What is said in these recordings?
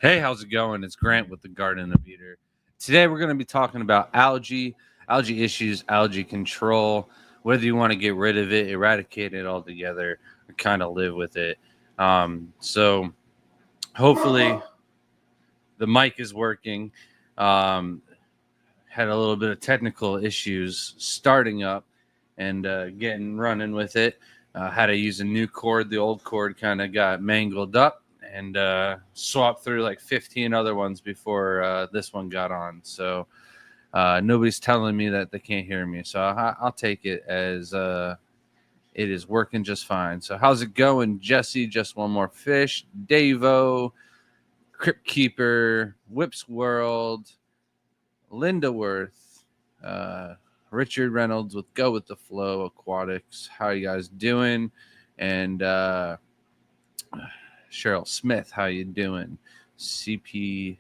Hey, how's it going? It's Grant with the Garden of Eden. Today we're going to be talking about algae issues, algae control, whether you want to get rid of it, eradicate it altogether, or kind of live with it. So hopefully the mic is working. Um, had a little bit of technical issues starting up and getting running with it. Had to use a new cord. The old cord kind of got mangled up and swapped through like 15 other ones before this one got on. So nobody's telling me that they can't hear me. So I'll take it as it is working just fine. So how's it going, Jesse? Just one more fish. Davo, Crypt Keeper, Whips World, Linda Worth, uh, Richard Reynolds with Go with the Flow Aquatics. How you guys doing? And Cheryl Smith, how you doing? CPR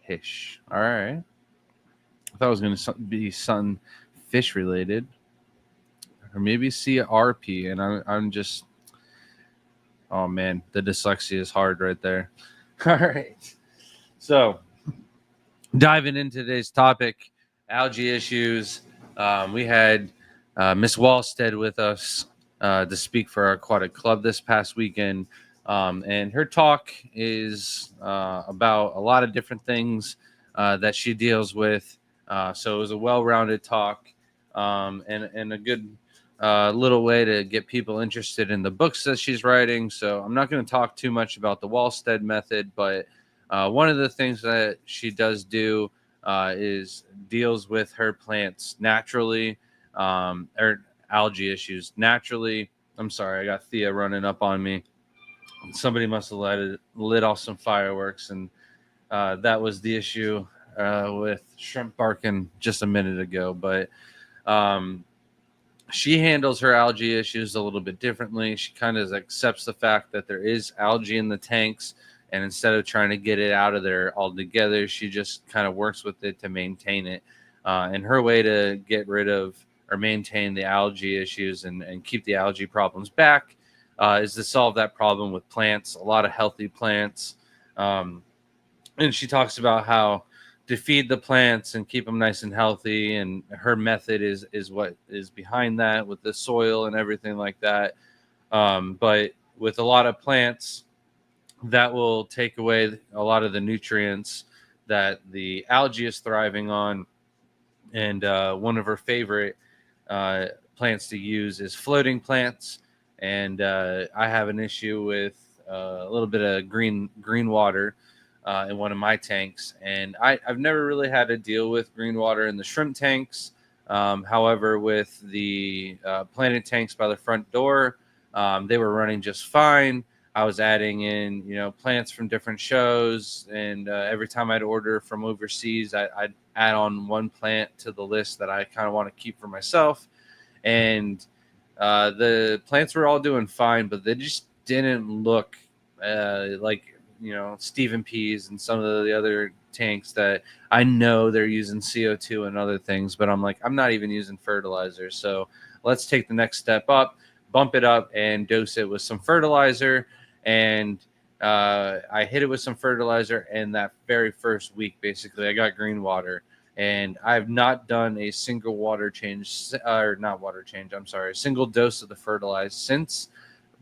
Hish. All right. I thought it was going to be something fish related, or maybe CRP. And I'm just, oh man, the dyslexia is hard right there. All right. So diving into today's topic, algae issues. We had Miss Walstead with us to speak for our aquatic club this past weekend. And her talk is about a lot of different things that she deals with. So it was a well-rounded talk and a good little way to get people interested in the books that she's writing. So I'm not going to talk too much about the Walstead method, but one of the things that she does do is deals with her plants naturally, or algae issues naturally. I'm sorry, I got Thea running up on me. Somebody must have lit off some fireworks, and that was the issue with shrimp barking just a minute ago. But um, she handles her algae issues a little bit differently. She kind of accepts the fact that there is algae in the tanks, and instead of trying to get it out of there altogether, she just kind of works with it to maintain it. And her way to get rid of or maintain the algae issues and keep the algae problems back is to solve that problem with plants, a lot of healthy plants. Um, and she talks about how to feed the plants and keep them nice and healthy, and her method is what is behind that with the soil and everything like that. But with a lot of plants, that will take away a lot of the nutrients that the algae is thriving on. And one of her favorite uh, plants to use is floating plants. And I have an issue with a little bit of green water in one of my tanks, and I've never really had to deal with green water in the shrimp tanks. However, with the planted tanks by the front door, they were running just fine. I was adding in, plants from different shows, and every time I'd order from overseas, I'd add on one plant to the list that I kind of want to keep for myself. And the plants were all doing fine, but they just didn't look like Stephen Peas and some of the other tanks that I know they're using CO2 and other things, but I'm like, I'm not even using fertilizer. So let's take the next step up, bump it up, and dose it with some fertilizer. And I hit it with some fertilizer, and that very first week, basically, I got green water. And I've not done a single water change, or not water change, I'm sorry, a single dose of the fertilizer since.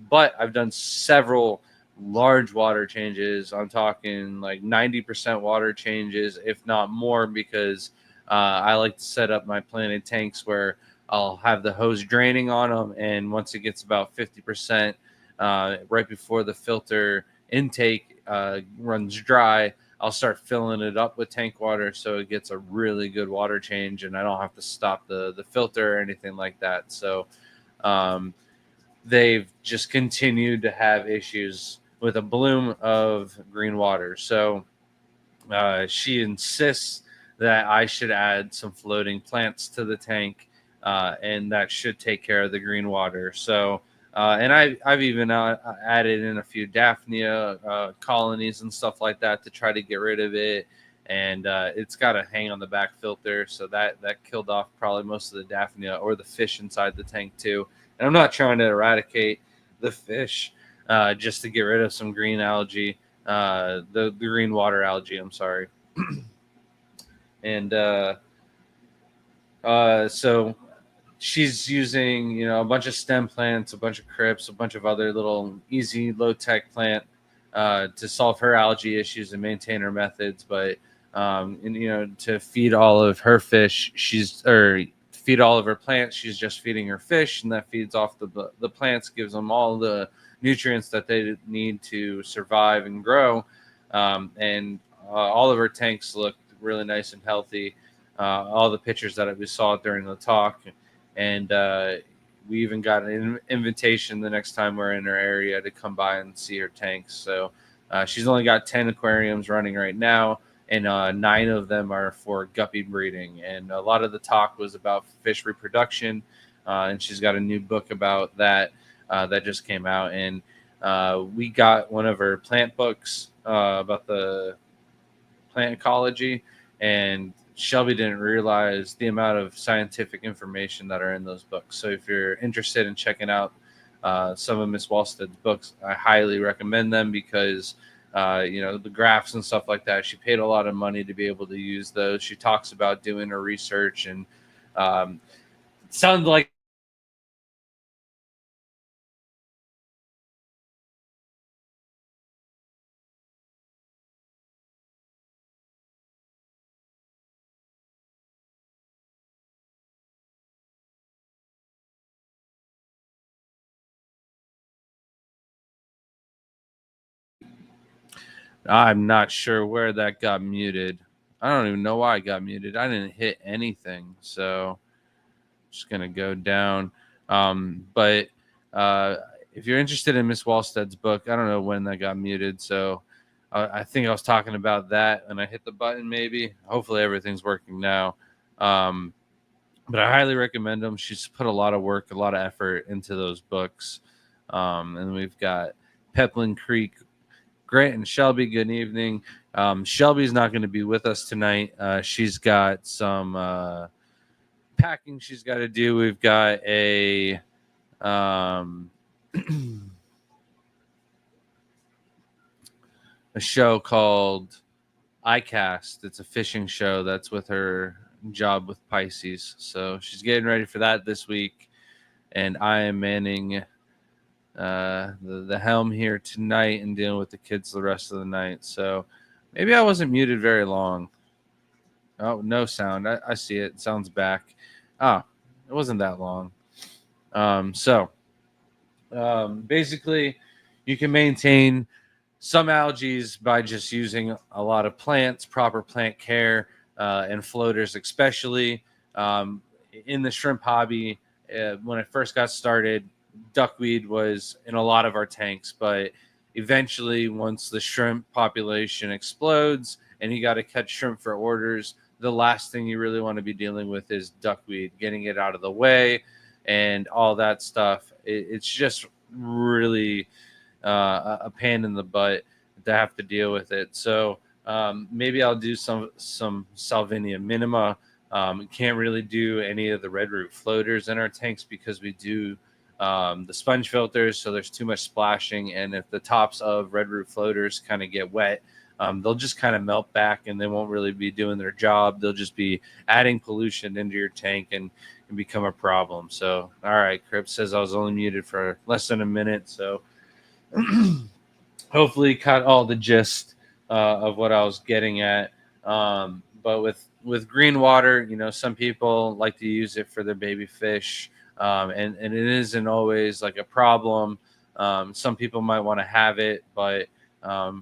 But I've done several large water changes. I'm talking like 90% water changes, if not more, because I like to set up my planted tanks where I'll have the hose draining on them. And once it gets about 50%, right before the filter intake runs dry, I'll start filling it up with tank water so it gets a really good water change, and I don't have to stop the filter or anything like that. So they've just continued to have issues with a bloom of green water. So she insists that I should add some floating plants to the tank, and that should take care of the green water. So, and I've even added in a few Daphnia colonies and stuff like that to try to get rid of it. And it's got to hang on the back filter, so that killed off probably most of the Daphnia or the fish inside the tank too. And I'm not trying to eradicate the fish just to get rid of some green algae. the green water algae. I'm sorry. And so she's using, a bunch of stem plants, a bunch of crypts, a bunch of other little easy low tech plant to solve her algae issues and maintain her methods. But and to feed all of her fish, feed all of her plants, she's just feeding her fish, and that feeds off the plants, gives them all the nutrients that they need to survive and grow. And all of her tanks look really nice and healthy. All the pictures that we saw during the talk, and we even got an invitation the next time we're in her area to come by and see her tanks. So she's only got 10 aquariums running right now, and 9 of them are for guppy breeding. And a lot of the talk was about fish reproduction, and she's got a new book about that that just came out. And we got one of her plant books about the plant ecology, and Shelby didn't realize the amount of scientific information that are in those books. So if you're interested in checking out some of Miss Walstead's books, I highly recommend them because the graphs and stuff like that. She paid a lot of money to be able to use those. She talks about doing her research, and it sounds like I'm not sure where that got muted. I don't even know why I got muted. I didn't hit anything, so just gonna go down. But if you're interested in Miss Walstead's book, I don't know when that got muted, so I think I was talking about that, and I hit the button. Maybe, hopefully, everything's working now. Um, but I highly recommend them. She's put a lot of work, a lot of effort into those books. And we've got Peplin Creek. Grant and Shelby, good evening. Shelby's not going to be with us tonight. She's got some packing she's got to do. We've got a a show called iCast. It's a fishing show that's with her job with Pisces. So she's getting ready for that this week, and I am manning the helm here tonight and dealing with the kids the rest of the night. So maybe I wasn't muted very long. Oh, no sound. I see it. Sound's back. Ah, it wasn't that long. Basically, you can maintain some algae by just using a lot of plants, proper plant care, and floaters, especially in the shrimp hobby. When I first got started, duckweed was in a lot of our tanks, but eventually, once the shrimp population explodes and you got to catch shrimp for orders, the last thing you really want to be dealing with is duckweed, getting it out of the way and all that stuff. It's just really a pain in the butt to have to deal with it. So maybe I'll do some Salvinia minima. Can't really do any of the red root floaters in our tanks because we do the sponge filters, so there's too much splashing, and if the tops of red root floaters kind of get wet, they'll just kind of melt back and they won't really be doing their job. They'll just be adding pollution into your tank and become a problem. So, all right, Crip says I was only muted for less than a minute, so hopefully caught all the gist of what I was getting at. But with green water, some people like to use it for their baby fish, and it isn't always like a problem. Some people might want to have it, but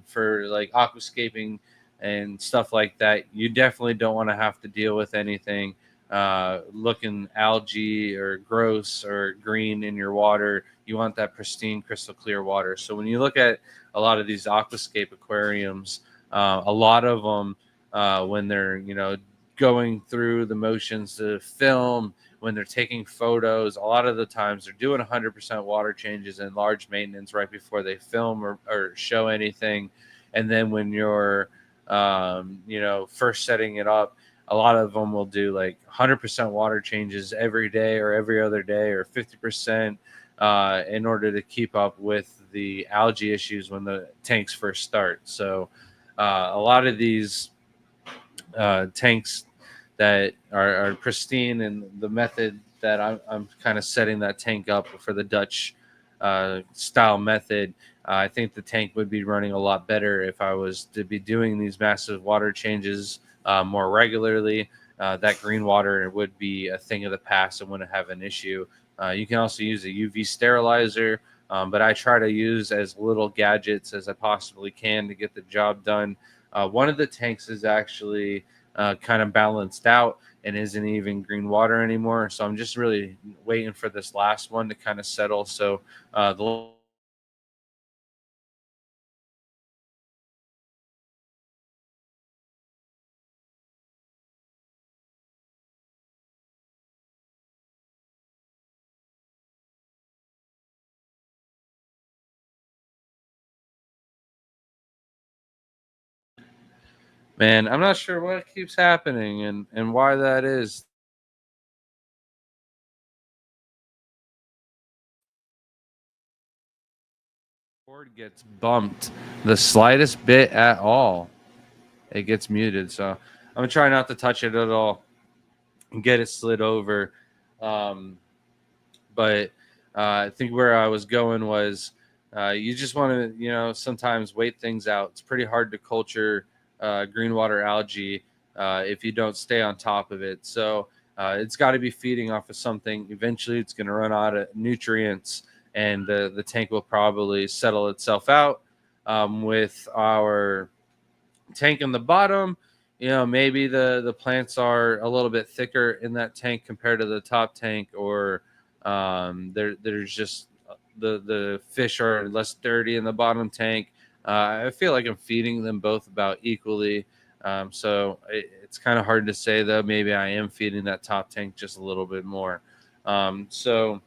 for like aquascaping and stuff like that, you definitely don't want to have to deal with anything looking algae or gross or green in your water. You want that pristine, crystal clear water. So when you look at a lot of these aquascape aquariums, a lot of them, when they're going through the motions to film, when they're taking photos, a lot of the times they're doing 100% water changes and large maintenance right before they film or show anything. And then when you're first setting it up, a lot of them will do like 100% water changes every day or every other day or 50%. in order to keep up with the algae issues when the tanks first start. So a lot of these tanks that are pristine, and the method that I'm kind of setting that tank up for the Dutch style method, I think the tank would be running a lot better if I was to be doing these massive water changes more regularly. That green water would be a thing of the past and wouldn't have an issue. You can also use a UV sterilizer, but I try to use as little gadgets as I possibly can to get the job done. One of the tanks is actually kind of balanced out and isn't even green water anymore. So I'm just really waiting for this last one to kind of settle. So the man, I'm not sure what keeps happening and why that is. Cord gets bumped the slightest bit at all, it gets muted. So I'm gonna try not to touch it at all and get it slid over. Um, but I think where I was going was you just want to, sometimes wait things out. It's pretty hard to culture green water algae if you don't stay on top of it. So it's got to be feeding off of something. Eventually, it's going to run out of nutrients, and the tank will probably settle itself out with our tank in the bottom. Maybe the plants are a little bit thicker in that tank compared to the top tank, or there's just the fish are less dirty in the bottom tank. I feel like I'm feeding them both about equally. So it's kind of hard to say, though. Maybe I am feeding that top tank just a little bit more. So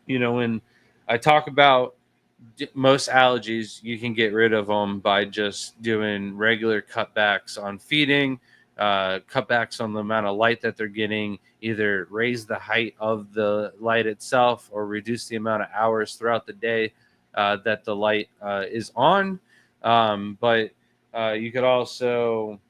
when I talk about most allergies, you can get rid of them by just doing regular cutbacks on feeding, cutbacks on the amount of light that they're getting, either raise the height of the light itself or reduce the amount of hours throughout the day that the light is on. But you could also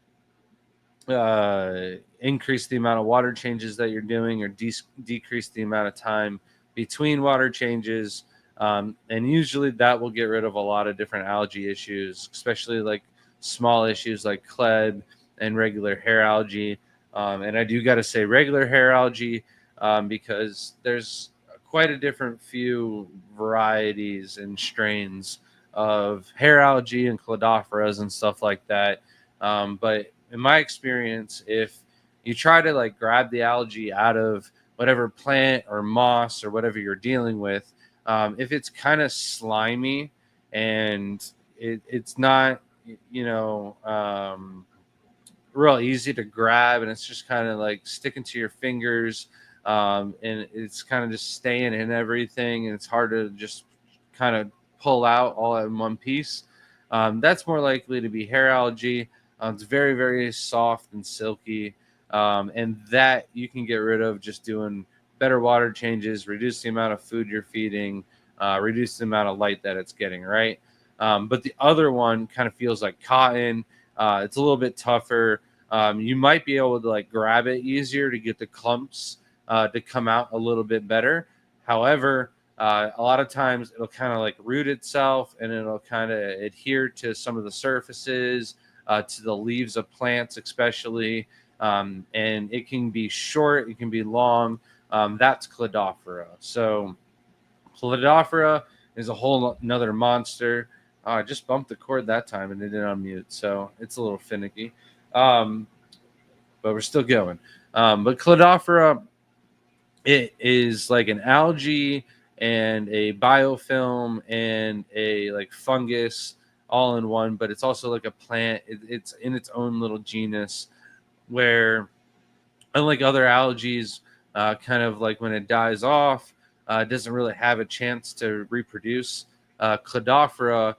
increase the amount of water changes that you're doing, or decrease the amount of time between water changes. And usually that will get rid of a lot of different algae issues, especially like small issues like clad and regular hair algae. And I do got to say regular hair algae because there's quite a different few varieties and strains of hair algae and cladophoras and stuff like that. But in my experience, if you try to like grab the algae out of whatever plant or moss or whatever you're dealing with, if it's kind of slimy and it's not, you know, um, real easy to grab, and it's just kind of like sticking to your fingers, and it's kind of just staying in everything, and it's hard to just kind of pull out all in one piece. That's more likely to be hair algae. It's very, very soft and silky, and that you can get rid of just doing better water changes, reduce the amount of food you're feeding, reduce the amount of light that it's getting, right? But the other one kind of feels like cotton. It's a little bit tougher. You might be able to like grab it easier to get the clumps to come out a little bit better. However, a lot of times it'll kind of like root itself, and it'll kind of adhere to some of the surfaces, to the leaves of plants, especially. And it can be short, it can be long. That's cladophora. So, cladophora is a whole another monster. I just bumped the cord that time and it didn't unmute, so it's a little finicky. Um, but we're still going. But cladophora, it is like an algae and a biofilm and a like fungus all in one, but it's also like a plant. It's in its own little genus where, unlike other algae, kind of like when it dies off, it doesn't really have a chance to reproduce. Cladophora,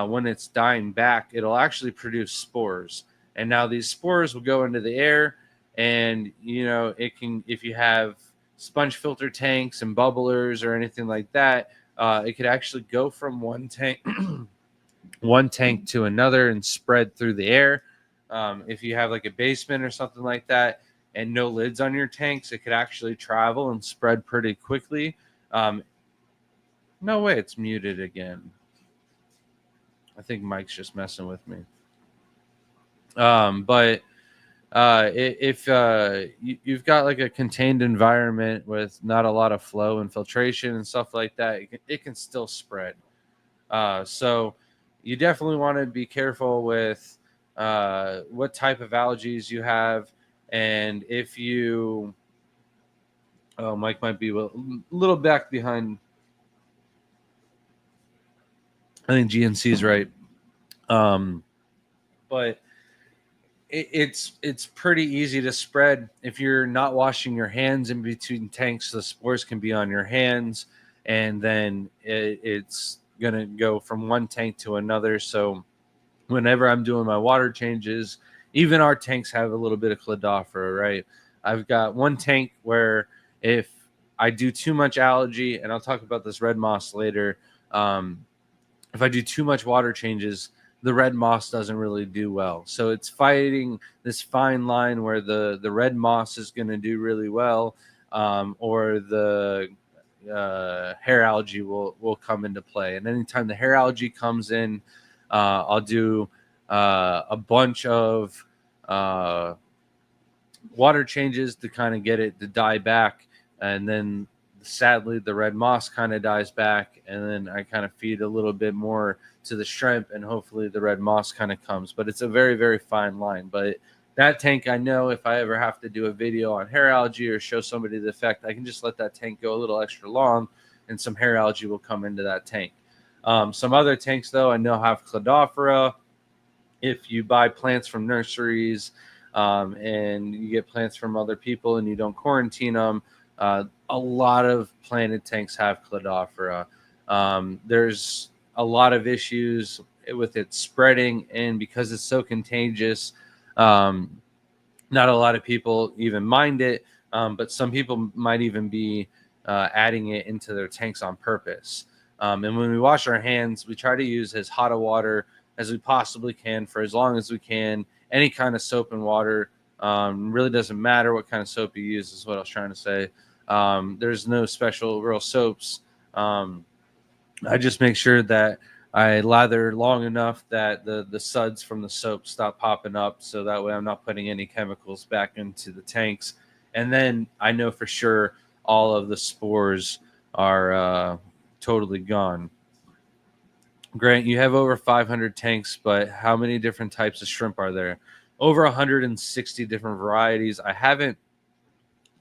when it's dying back, it'll actually produce spores, and now these spores will go into the air, and it can, if you have sponge filter tanks and bubblers or anything like that, it could actually go from one tank one tank to another and spread through the air. If you have like a basement or something like that and no lids on your tanks, it could actually travel and spread pretty quickly. No way, it's muted again. I think Mike's just messing with me. But if you've got like a contained environment with not a lot of flow and filtration and stuff like that, it can still spread. So you definitely want to be careful with what type of algae you have, and if you, oh, Mike might be a little back behind. I think GNC is right, but it's pretty easy to spread if you're not washing your hands in between tanks. The spores can be on your hands, and then it's gonna go from one tank to another. So whenever I'm doing my water changes, even our tanks have a little bit of cladophora, right? I've got one tank where if I do too much algae, and I'll talk about this red moss later, if I do too much water changes, the red moss doesn't really do well. So it's fighting this fine line where the red moss is going to do really well, or the hair algae will come into play. And anytime the hair algae comes in, I'll do a bunch of water changes to kind of get it to die back, and then sadly the red moss kind of dies back, and then I kind of feed a little bit more to the shrimp, and hopefully the red moss kind of comes. But it's a very, very fine line. But that tank, I know if I ever have to do a video on hair algae or show somebody the effect, I can just let that tank go a little extra long, and some hair algae will come into that tank. Some other tanks, though, I know have cladophora. If you buy plants from nurseries and you get plants from other people and you don't quarantine them, a lot of planted tanks have cladophora. There's a lot of issues with it spreading, and because it's so contagious, not a lot of people even mind it, but some people might even be adding it into their tanks on purpose. And when we wash our hands, we try to use as hot a water as we possibly can for as long as we can. Any kind of soap and water, really doesn't matter what kind of soap you use, is what I was trying to say. There's no special real soaps. I just make sure that I lather long enough that the suds from the soap stop popping up, so that way I'm not putting any chemicals back into the tanks. And then I know for sure all of the spores are totally gone. Grant, you have over 500 tanks, but how many different types of shrimp are there? Over 160 different varieties. I haven't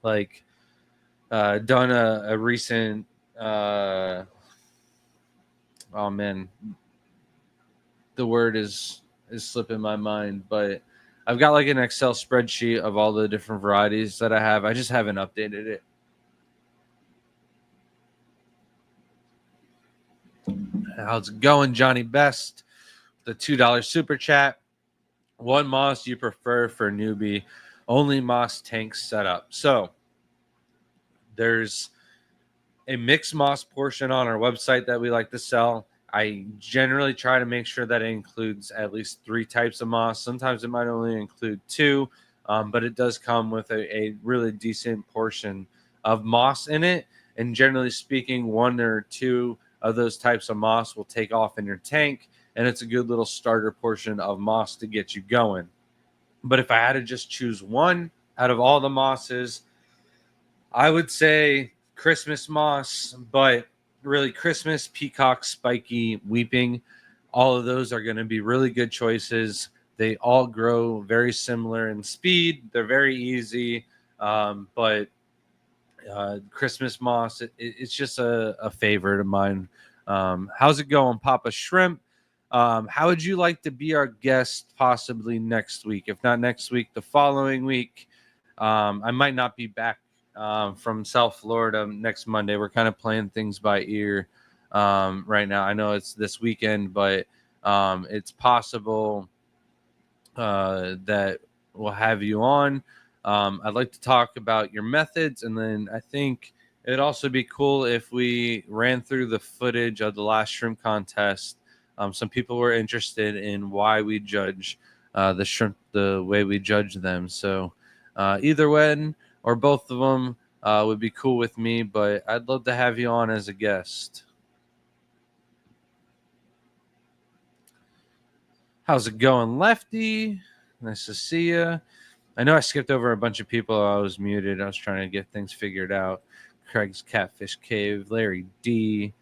done a recent oh man, the word is slipping my mind, but I've got like an Excel spreadsheet of all the different varieties that I have. I just haven't updated it. How's it going, Johnny Best? The $2 super chat. What moss do you prefer for newbie? Only moss tank setup. So there's a mixed moss portion on our website that we like to sell. I generally try to make sure that it includes at least 3 types of moss. Sometimes it might only include 2, but it does come with a really decent portion of moss in it. And generally speaking, 1 or 2 of those types of moss will take off in your tank, and it's a good little starter portion of moss to get you going. But if I had to just choose one out of all the mosses, I would say Christmas moss, but really Christmas, peacock, spiky, weeping, all of those are going to be really good choices. They all grow very similar in speed. They're very easy, but Christmas moss, it's just a favorite of mine. How's it going, Papa Shrimp? How would you like to be our guest possibly next week? If not next week, the following week. I might not be back from South Florida next Monday. We're kind of playing things by ear right now. I know it's this weekend, but it's possible that we'll have you on. I'd like to talk about your methods, and then I think it'd also be cool if we ran through the footage of the last shrimp contest. Some people were interested in why we judge the shrimp the way we judge them. So either one or both of them would be cool with me, but I'd love to have you on as a guest. How's it going, Lefty? Nice to see you. I know I skipped over a bunch of people. I was muted. I was trying to get things figured out. Craig's Catfish Cave, Larry D,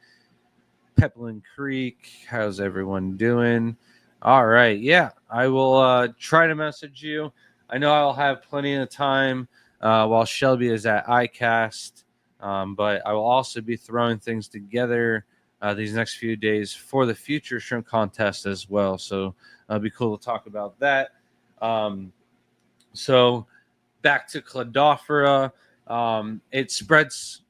Peplin Creek. How's everyone doing? All right. Yeah, I will try to message you. I know I'll have plenty of time while Shelby is at ICAST, but I will also be throwing things together these next few days for the future shrimp contest as well. So it'll be cool to talk about that. So back to cladophora. It spreads.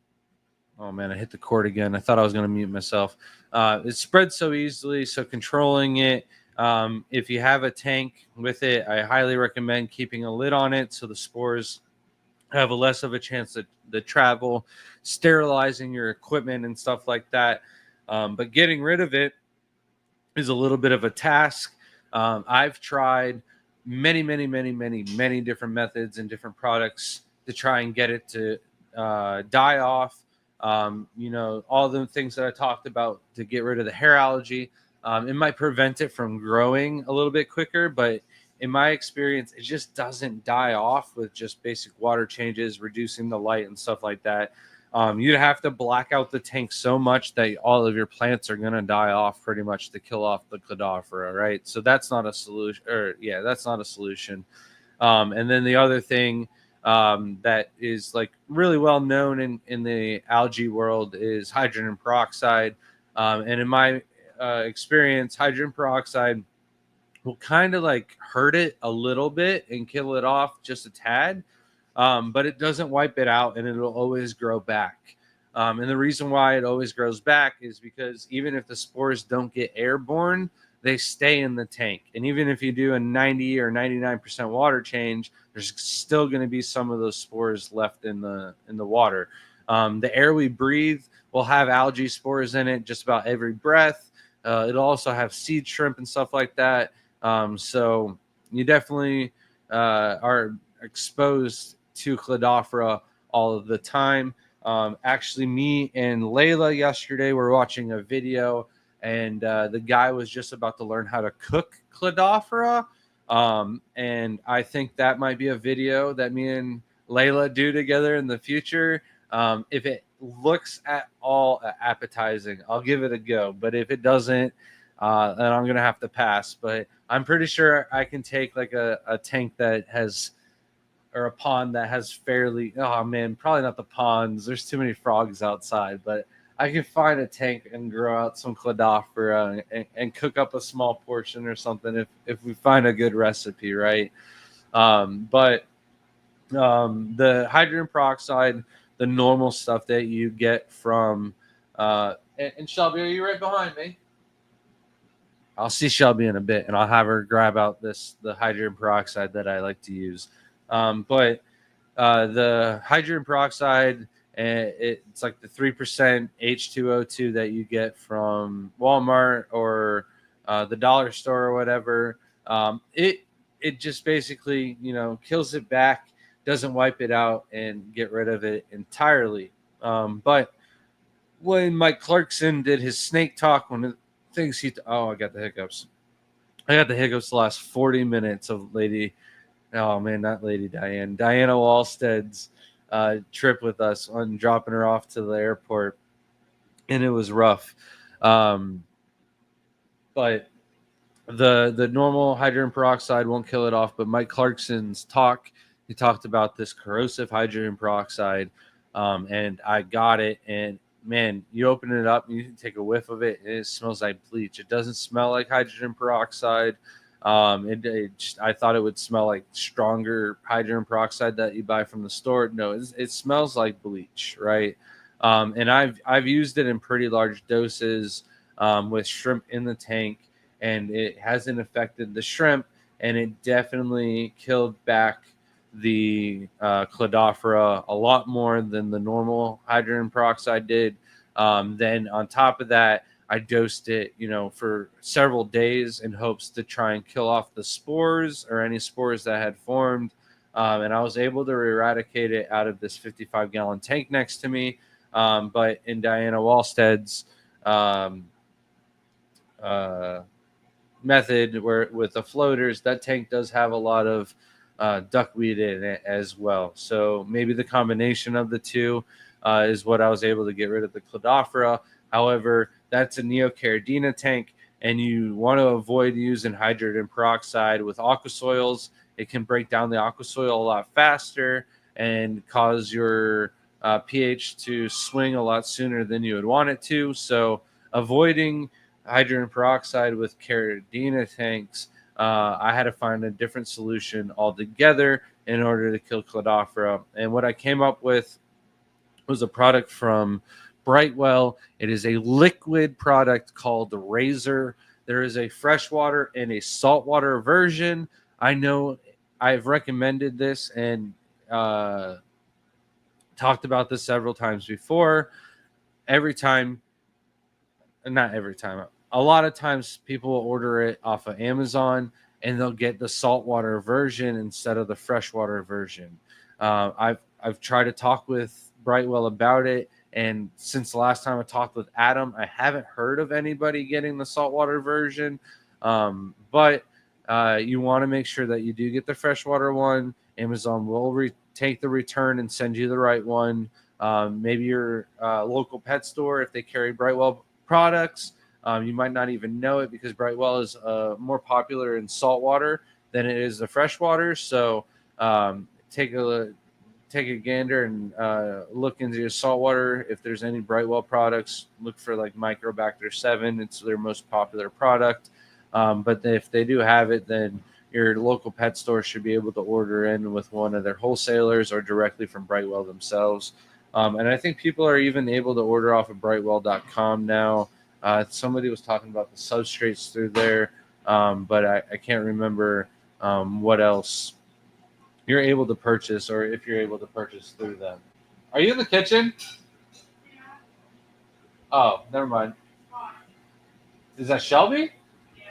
Oh man, I hit the cord again. I thought I was going to mute myself. It spreads so easily, so controlling it. If you have a tank with it, I highly recommend keeping a lid on it so the spores have a less of a chance to travel, sterilizing your equipment and stuff like that. But getting rid of it is a little bit of a task. I've tried many different methods and different products to try and get it to die off. All the things that I talked about to get rid of the hair allergy. It might prevent it from growing a little bit quicker, but in my experience, it just doesn't die off with just basic water changes, reducing the light and stuff like that. You'd have to black out the tank so much that all of your plants are going to die off pretty much to kill off the cladophora, right? So that's not a solution, that's not a solution. And then the other thing that is like really well known in the algae world is hydrogen peroxide. And in my experience, hydrogen peroxide will kind of like hurt it a little bit and kill it off just a tad. But it doesn't wipe it out, and it'll always grow back. And the reason why it always grows back is because even if the spores don't get airborne, they stay in the tank. And even if you do a 90 or 99% water change, there's still going to be some of those spores left in the water. The air we breathe will have algae spores in it just about every breath. It'll also have seed shrimp and stuff like that. So you definitely are exposed to cladophora all of the time. Actually, me and Layla yesterday were watching a video, and the guy was just about to learn how to cook cladophora. And I think that might be a video that me and Layla do together in the future. If it looks at all appetizing, I'll give it a go. But if it doesn't, then I'm going to have to pass. But I'm pretty sure I can take like a tank that has, or a pond that has fairly, oh man, probably not the ponds. There's too many frogs outside, but I can find a tank and grow out some cladophora and cook up a small portion or something if we find a good recipe, right? But the hydrogen peroxide, the normal stuff that you get from, and Shelby, are you right behind me? I'll see Shelby in a bit, and I'll have her grab out the hydrogen peroxide that I like to use. But the hydrogen peroxide, it's like the 3% H2O2 that you get from Walmart or the dollar store or whatever. It just basically, kills it back, doesn't wipe it out and get rid of it entirely. But when Mike Clarkson did his snake talk, one of the things I got the hiccups. I got the hiccups the last 40 minutes of not Lady Diana Walstead's trip with us on dropping her off to the airport, and it was rough. But the normal hydrogen peroxide won't kill it off. But Mike Clarkson's talk, he talked about this corrosive hydrogen peroxide, and I got it. And man, you open it up, and you can take a whiff of it, and it smells like bleach. It doesn't smell like hydrogen peroxide. I thought it would smell like stronger hydrogen peroxide that you buy from the store. No, it smells like bleach, right? And I've used it in pretty large doses with shrimp in the tank, and it hasn't affected the shrimp, and it definitely killed back the cladophora a lot more than the normal hydrogen peroxide did. Then on top of that, I dosed it, for several days in hopes to try and kill off the spores or any spores that had formed. And I was able to eradicate it out of this 55-gallon tank next to me. But in Diana Walstead's method, where with the floaters, that tank does have a lot of duckweed in it as well. So maybe the combination of the two is what I was able to get rid of the cladophora. However, that's a neocaridina tank, and you want to avoid using hydrogen peroxide with aquasoils. It can break down the aquasoil a lot faster and cause your pH to swing a lot sooner than you would want it to. So avoiding hydrogen peroxide with caridina tanks, I had to find a different solution altogether in order to kill cladophora. And what I came up with was a product from Brightwell. It is a liquid product called the Razor. There is a freshwater and a saltwater version. I know I've recommended this and talked about this several times before. Not every time. A lot of times people will order it off of Amazon and they'll get the saltwater version instead of the freshwater version. I've tried to talk with Brightwell about it, and since the last time I talked with Adam, I haven't heard of anybody getting the saltwater version. But you want to make sure that you do get the freshwater one. Amazon will take the return and send you the right one. Maybe your local pet store, if they carry Brightwell products, you might not even know it because Brightwell is more popular in saltwater than it is the freshwater. So take a gander and look into your saltwater. If there's any Brightwell products, look for like Microbacter 7. It's their most popular product. But if they do have it, then your local pet store should be able to order in with one of their wholesalers or directly from Brightwell themselves. And I think people are even able to order off of brightwell.com now. Somebody was talking about the substrates through there, but I can't remember what else you're able to purchase, or if you're able to purchase through them. Are you in the kitchen? Yeah. Oh, never mind. Is that Shelby? Yeah.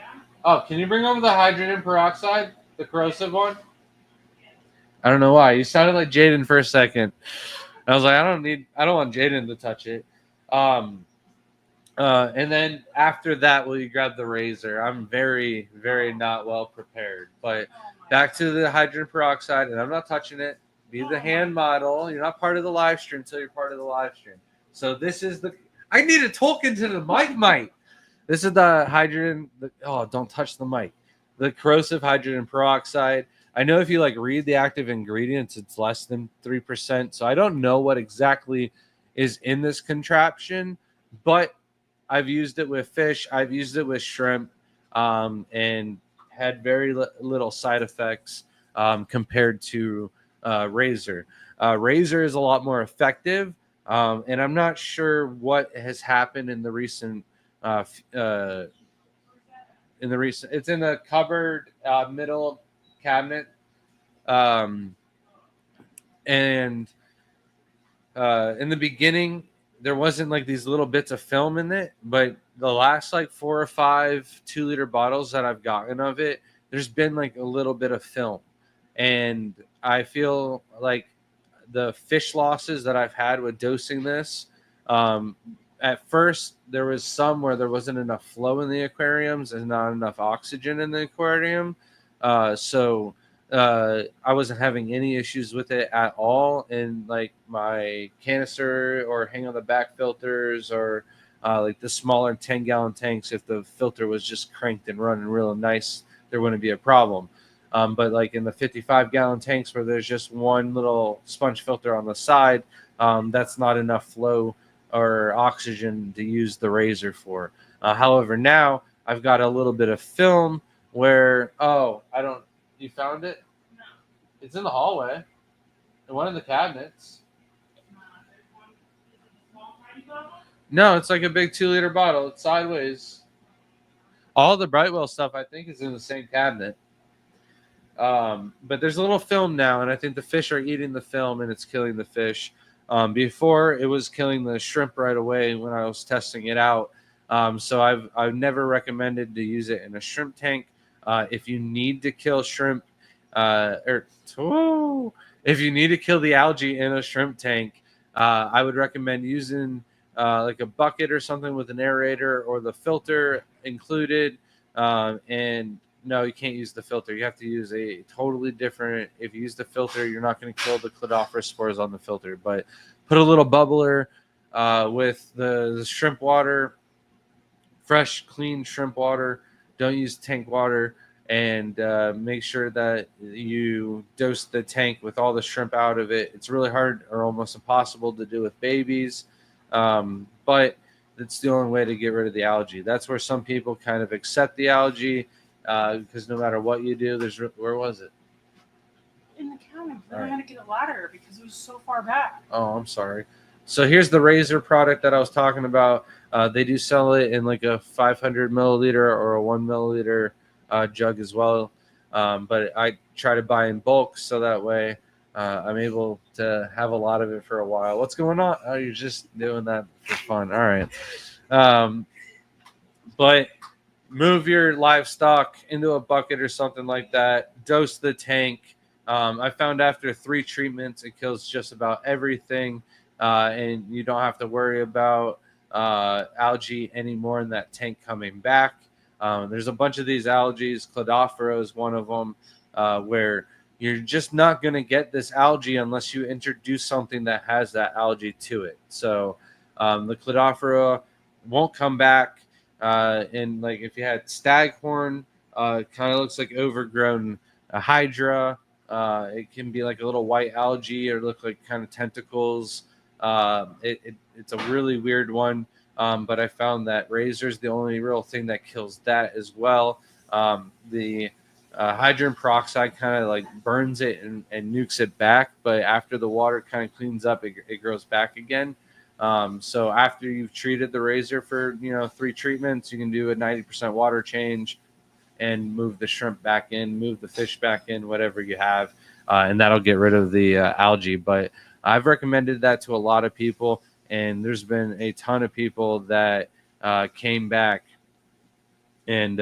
Oh, can you bring over the hydrogen peroxide, the corrosive one? I don't know why. You sounded like Jaden for a second. I was like, I don't want Jaden to touch it. And then after that, will you grab the razor? I'm very, very not well prepared. But back to the hydrogen peroxide, and I'm not touching it. Be the hand model. You're not part of the live stream until you're part of the live stream. So this is the. I need to talk into the mic, Mike. This is the hydrogen. Don't touch the mic. The corrosive hydrogen peroxide. I know if you read the active ingredients, it's less than 3%. So I don't know what exactly is in this contraption, but I've used it with fish. I've used it with shrimp, and had very little side effects compared to Razor. Razor is a lot more effective, and I'm not sure what has happened in the recent. It's in the cupboard middle cabinet, and in the beginning there wasn't these little bits of film in it, but the last 4 or 5 2-liter bottles that I've gotten of it, there's been a little bit of film, and I feel like the fish losses that I've had with dosing this, at first there was some where there wasn't enough flow in the aquariums and not enough oxygen in the aquarium. So I wasn't having any issues with it at all in my canister or hang on the back filters or the smaller 10-gallon tanks. If the filter was just cranked and running real nice, there wouldn't be a problem. But in the 55-gallon tanks where there's just one little sponge filter on the side, that's not enough flow or oxygen to use the razor for. However, now I've got a little bit of film where, you found it? No. It's in the hallway. In one of the cabinets. No, it's like a big 2-liter bottle. It's sideways. All the Brightwell stuff, I think, is in the same cabinet. But there's a little film now, and I think the fish are eating the film, and it's killing the fish. Before it was killing the shrimp right away when I was testing it out. So I've never recommended to use it in a shrimp tank. If you need to kill shrimp, if you need to kill the algae in a shrimp tank, I would recommend using like a bucket or something with an aerator or the filter included. And no, you can't use the filter. You have to use a totally different. If you use the filter, you're not going to kill the cladophora spores on the filter. But put a little bubbler with the shrimp water, fresh, clean shrimp water. Don't use tank water, and make sure that you dose the tank with all the shrimp out of it. It's really hard or almost impossible to do with babies, but it's the only way to get rid of the algae. That's where some people kind of accept the algae. Because no matter what you do, where was it? In the counter. I had to get a ladder because it was so far back. Oh, I'm sorry. So here's the Razor product that I was talking about. They do sell it in like a 500 milliliter or a 1 milliliter jug as well. But I try to buy in bulk so that way I'm able to have a lot of it for a while. What's going on? Oh, you're just doing that for fun. All right. But move your livestock into a bucket or something like that. Dose the tank. I found after 3 treatments, it kills just about everything, and you don't have to worry about algae anymore in that tank coming back. There's a bunch of these algae. Cladophora is one of them, where you're just not going to get this algae unless you introduce something that has that algae to it. So the cladophora won't come back. And like if you had staghorn, kind of looks like overgrown hydra. It can be like a little white algae or look like kind of tentacles. It's a really weird one. But I found that Razor is the only real thing that kills that as well. The hydrogen peroxide kind of like burns it and nukes it back, but after the water kind of cleans up, it grows back again. So after you've treated the Razor for 3 treatments, you can do a 90% water change and move the shrimp back in, move the fish back in, whatever you have, and that'll get rid of the algae. But I've recommended that to a lot of people, and there's been a ton of people that came back and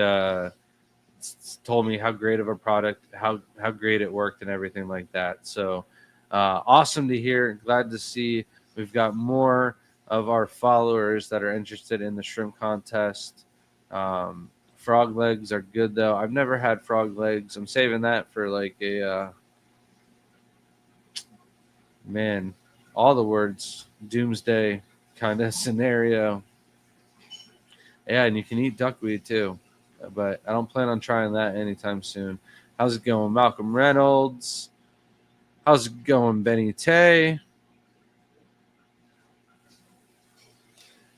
told me how great of a product, how great it worked, and everything like that. So awesome to hear. Glad to see we've got more of our followers that are interested in the shrimp contest. Frog legs are good though. I've never had frog legs. I'm saving that for like a all the words doomsday kind of scenario. Yeah, and you can eat duckweed too, but I don't plan on trying that anytime soon. How's it going, Malcolm Reynolds? How's it going, Benny Tay?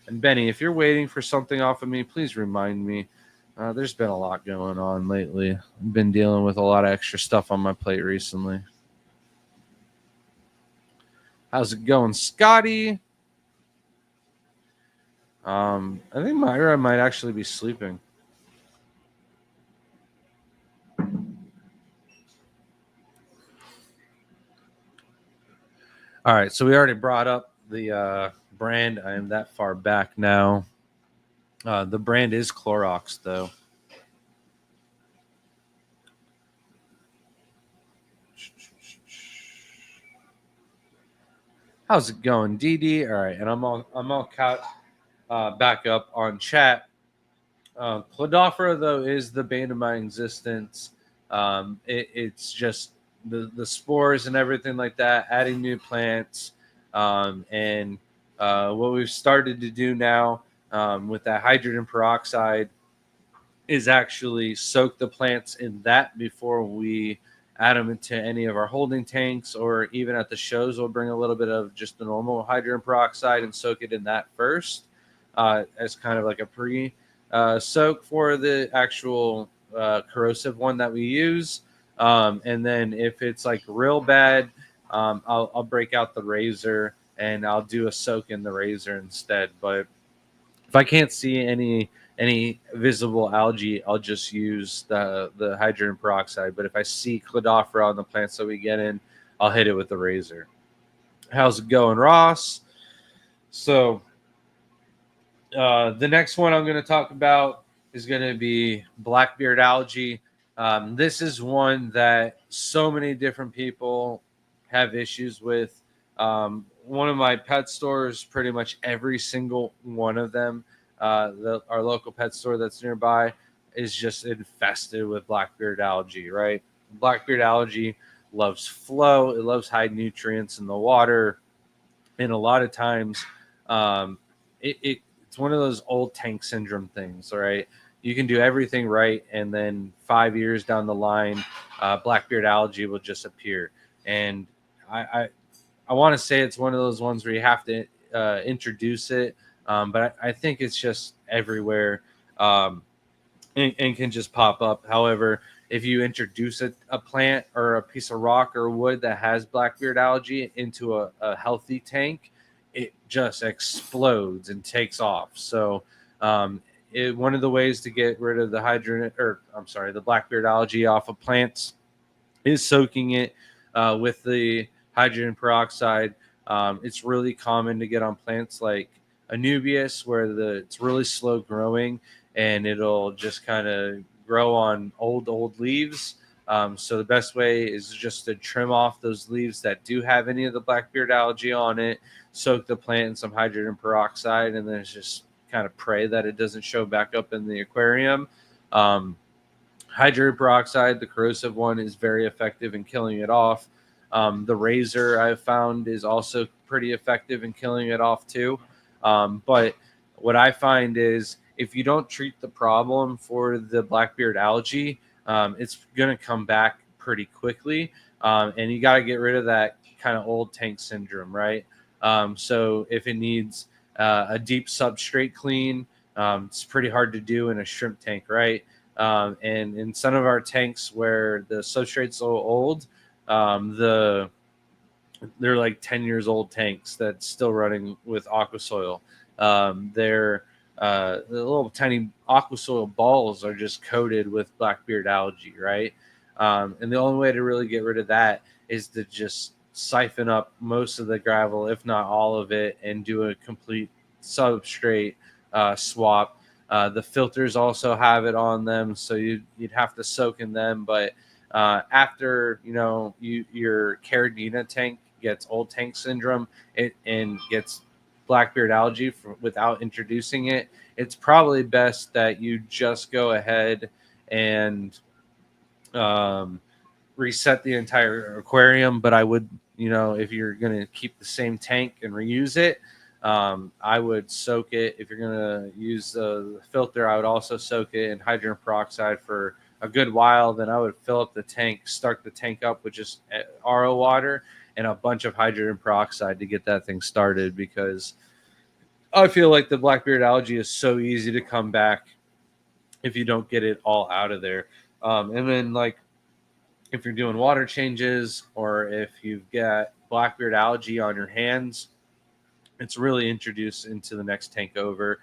And Benny, if you're waiting for something off of me, please remind me. There's been a lot going on lately. I've been dealing with a lot of extra stuff on my plate recently. How's it going, Scotty? I think Myra might actually be sleeping. All right, so we already brought up the brand. I am that far back now. The brand is Clorox, though. How's it going, DD? All right, and I'm all caught back up on chat. Cladophora, though, is the bane of my existence. It's just the spores and everything like that, adding new plants, and what we've started to do now with that hydrogen peroxide is actually soak the plants in that before we add them into any of our holding tanks, or even at the shows we'll bring a little bit of just the normal hydrogen peroxide and soak it in that first as kind of like a pre soak for the actual corrosive one that we use. And then if it's like real bad, I'll break out the Razor and I'll do a soak in the Razor instead. But if I can't see any any visible algae, I'll just use the hydrogen peroxide. But if I see cladophora on the plants that we get in, I'll hit it with the razor. How's it going, Ross? So the next one I'm going to talk about is going to be Blackbeard algae. This is one that so many different people have issues with. One of my pet stores, pretty much every single one of them, our local pet store that's nearby, is just infested with Blackbeard algae, right? Blackbeard algae loves flow, it loves high nutrients in the water. And a lot of times, um, it's one of those old tank syndrome things, right? You can do everything right, and then 5 years down the line, Blackbeard algae will just appear. And I want to say it's one of those ones where you have to introduce it, but I think it's just everywhere. And can just pop up. However, if you introduce a plant or a piece of rock or wood that has Blackbeard algae into a healthy tank, it just explodes and takes off. So, one of the ways to get rid of the Blackbeard algae off of plants is soaking it with the hydrogen peroxide. It's really common to get on plants like Anubias, where it's really slow growing and it'll just kind of grow on old leaves. So the best way is just to trim off those leaves that do have any of the Blackbeard algae on it, soak the plant in some hydrogen peroxide, and then it's just kind of pray that it doesn't show back up in the aquarium. Hydrogen peroxide, the corrosive one, is very effective in killing it off. The razor I've found is also pretty effective in killing it off too. But what I find is if you don't treat the problem for the Blackbeard algae, it's going to come back pretty quickly. And you got to get rid of that kind of old tank syndrome, right? So if it needs a deep substrate clean, it's pretty hard to do in a shrimp tank, right? And in some of our tanks where the substrate's so old, they're like 10 years old tanks that's still running with aqua soil. They're the little tiny aqua soil balls are just coated with Blackbeard algae, right? And the only way to really get rid of that is to just siphon up most of the gravel, if not all of it, and do a complete substrate swap. The filters also have it on them, so you'd have to soak in them. But after your Caridina tank gets old tank syndrome and gets Blackbeard algae without introducing it, it's probably best that you just go ahead and reset the entire aquarium. But I would, if you're going to keep the same tank and reuse it, I would soak it. If you're going to use the filter, I would also soak it in hydrogen peroxide for a good while. Then I would fill up the tank, start the tank up with just RO water and a bunch of hydrogen peroxide to get that thing started, because I feel like the Blackbeard algae is so easy to come back if you don't get it all out of there. And then, like, if you're doing water changes or if you've got Blackbeard algae on your hands, it's really introduced into the next tank over.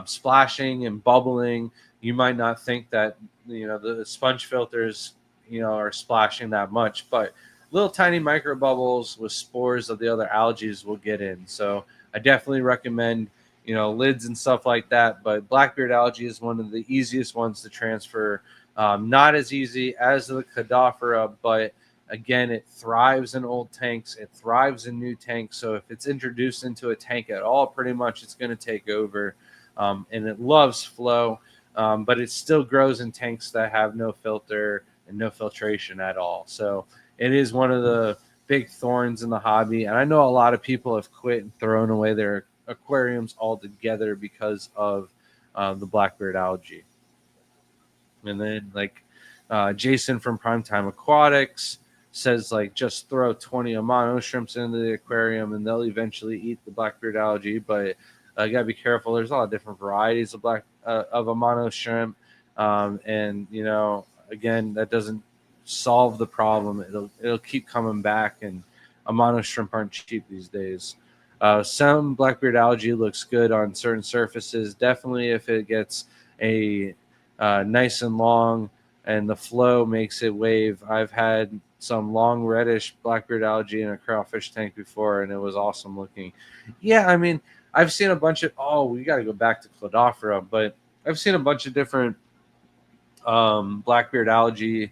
Splashing and bubbling, you might not think that the sponge filters are splashing that much, but little tiny micro bubbles with spores of the other algae will get in. So I definitely recommend lids and stuff like that. But Blackbeard algae is one of the easiest ones to transfer. Not as easy as the cladophora, but again, it thrives in old tanks. It thrives in new tanks. So if it's introduced into a tank at all, pretty much it's going to take over. And it loves flow, but it still grows in tanks that have no filter and no filtration at all. So it is one of the big thorns in the hobby. And I know a lot of people have quit and thrown away their aquariums altogether because of the Blackbeard algae. And then, like, Jason from Primetime Aquatics says, like, just throw 20 Amano shrimps into the aquarium and they'll eventually eat the Blackbeard algae. But you gotta be careful. There's a lot of different varieties of Amano shrimp, and again, that doesn't solve the problem. It'll keep coming back, and Amano shrimp aren't cheap these days. Some Blackbeard algae looks good on certain surfaces. Definitely, if it gets a nice and long, and the flow makes it wave. I've had some long reddish Blackbeard algae in a crawfish tank before, and it was awesome looking. Yeah, I mean, I've seen a bunch of, we got to go back to cladophora, but I've seen a bunch of different Blackbeard algae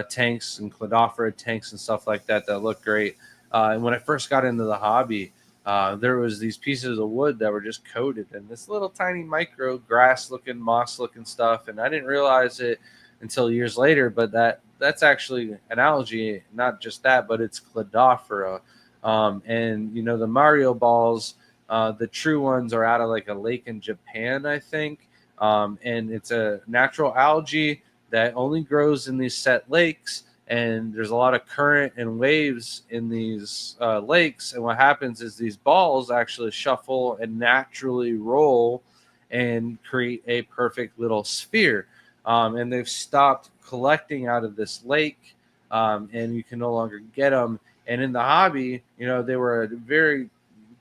tanks and cladophora tanks and stuff like that that look great. And when I first got into the hobby, there was these pieces of wood that were just coated in this little tiny micro grass looking, moss looking stuff, and I didn't realize it until years later. But that's actually an algae, not just that, but it's cladophora. And the Mario balls, the true ones are out of like a lake in Japan, I think. And it's a natural algae that only grows in these set lakes, and there's a lot of current and waves in these lakes. And what happens is these balls actually shuffle and naturally roll and create a perfect little sphere. And they've stopped collecting out of this lake, and you can no longer get them. And in the hobby, they were a very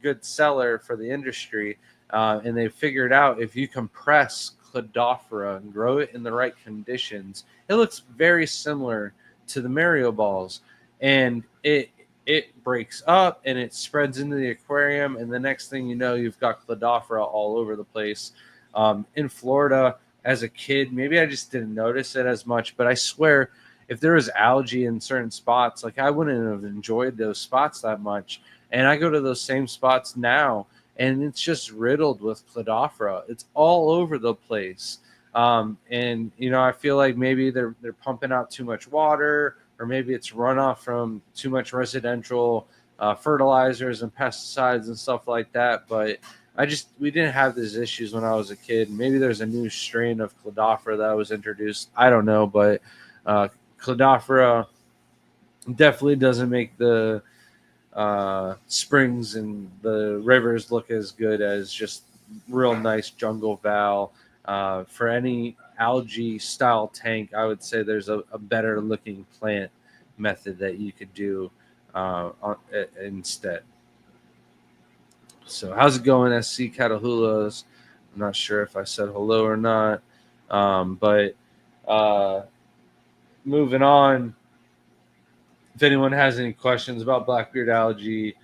good seller for the industry. And they figured out if you compress cladophora and grow it in the right conditions, it looks very similar to the Mario balls, and it breaks up and it spreads into the aquarium, and the next thing you know, you've got cladophora all over the place. In Florida, as a kid, maybe I just didn't notice it as much, but I swear, if there was algae in certain spots, like I wouldn't have enjoyed those spots that much. And I go to those same spots now, and it's just riddled with cladophora. It's all over the place. And I feel like maybe they're pumping out too much water, or maybe it's runoff from too much residential fertilizers and pesticides and stuff like that. But we didn't have these issues when I was a kid. Maybe there's a new strain of cladophora that was introduced. I don't know, but cladophora definitely doesn't make the springs and the rivers look as good as just real nice jungle val. For any algae style tank, I would say there's a better looking plant method that you could do instead. So how's it going, SC Catahulas? I'm not sure if I said hello or not, but moving on. If anyone has any questions about Blackbeard algae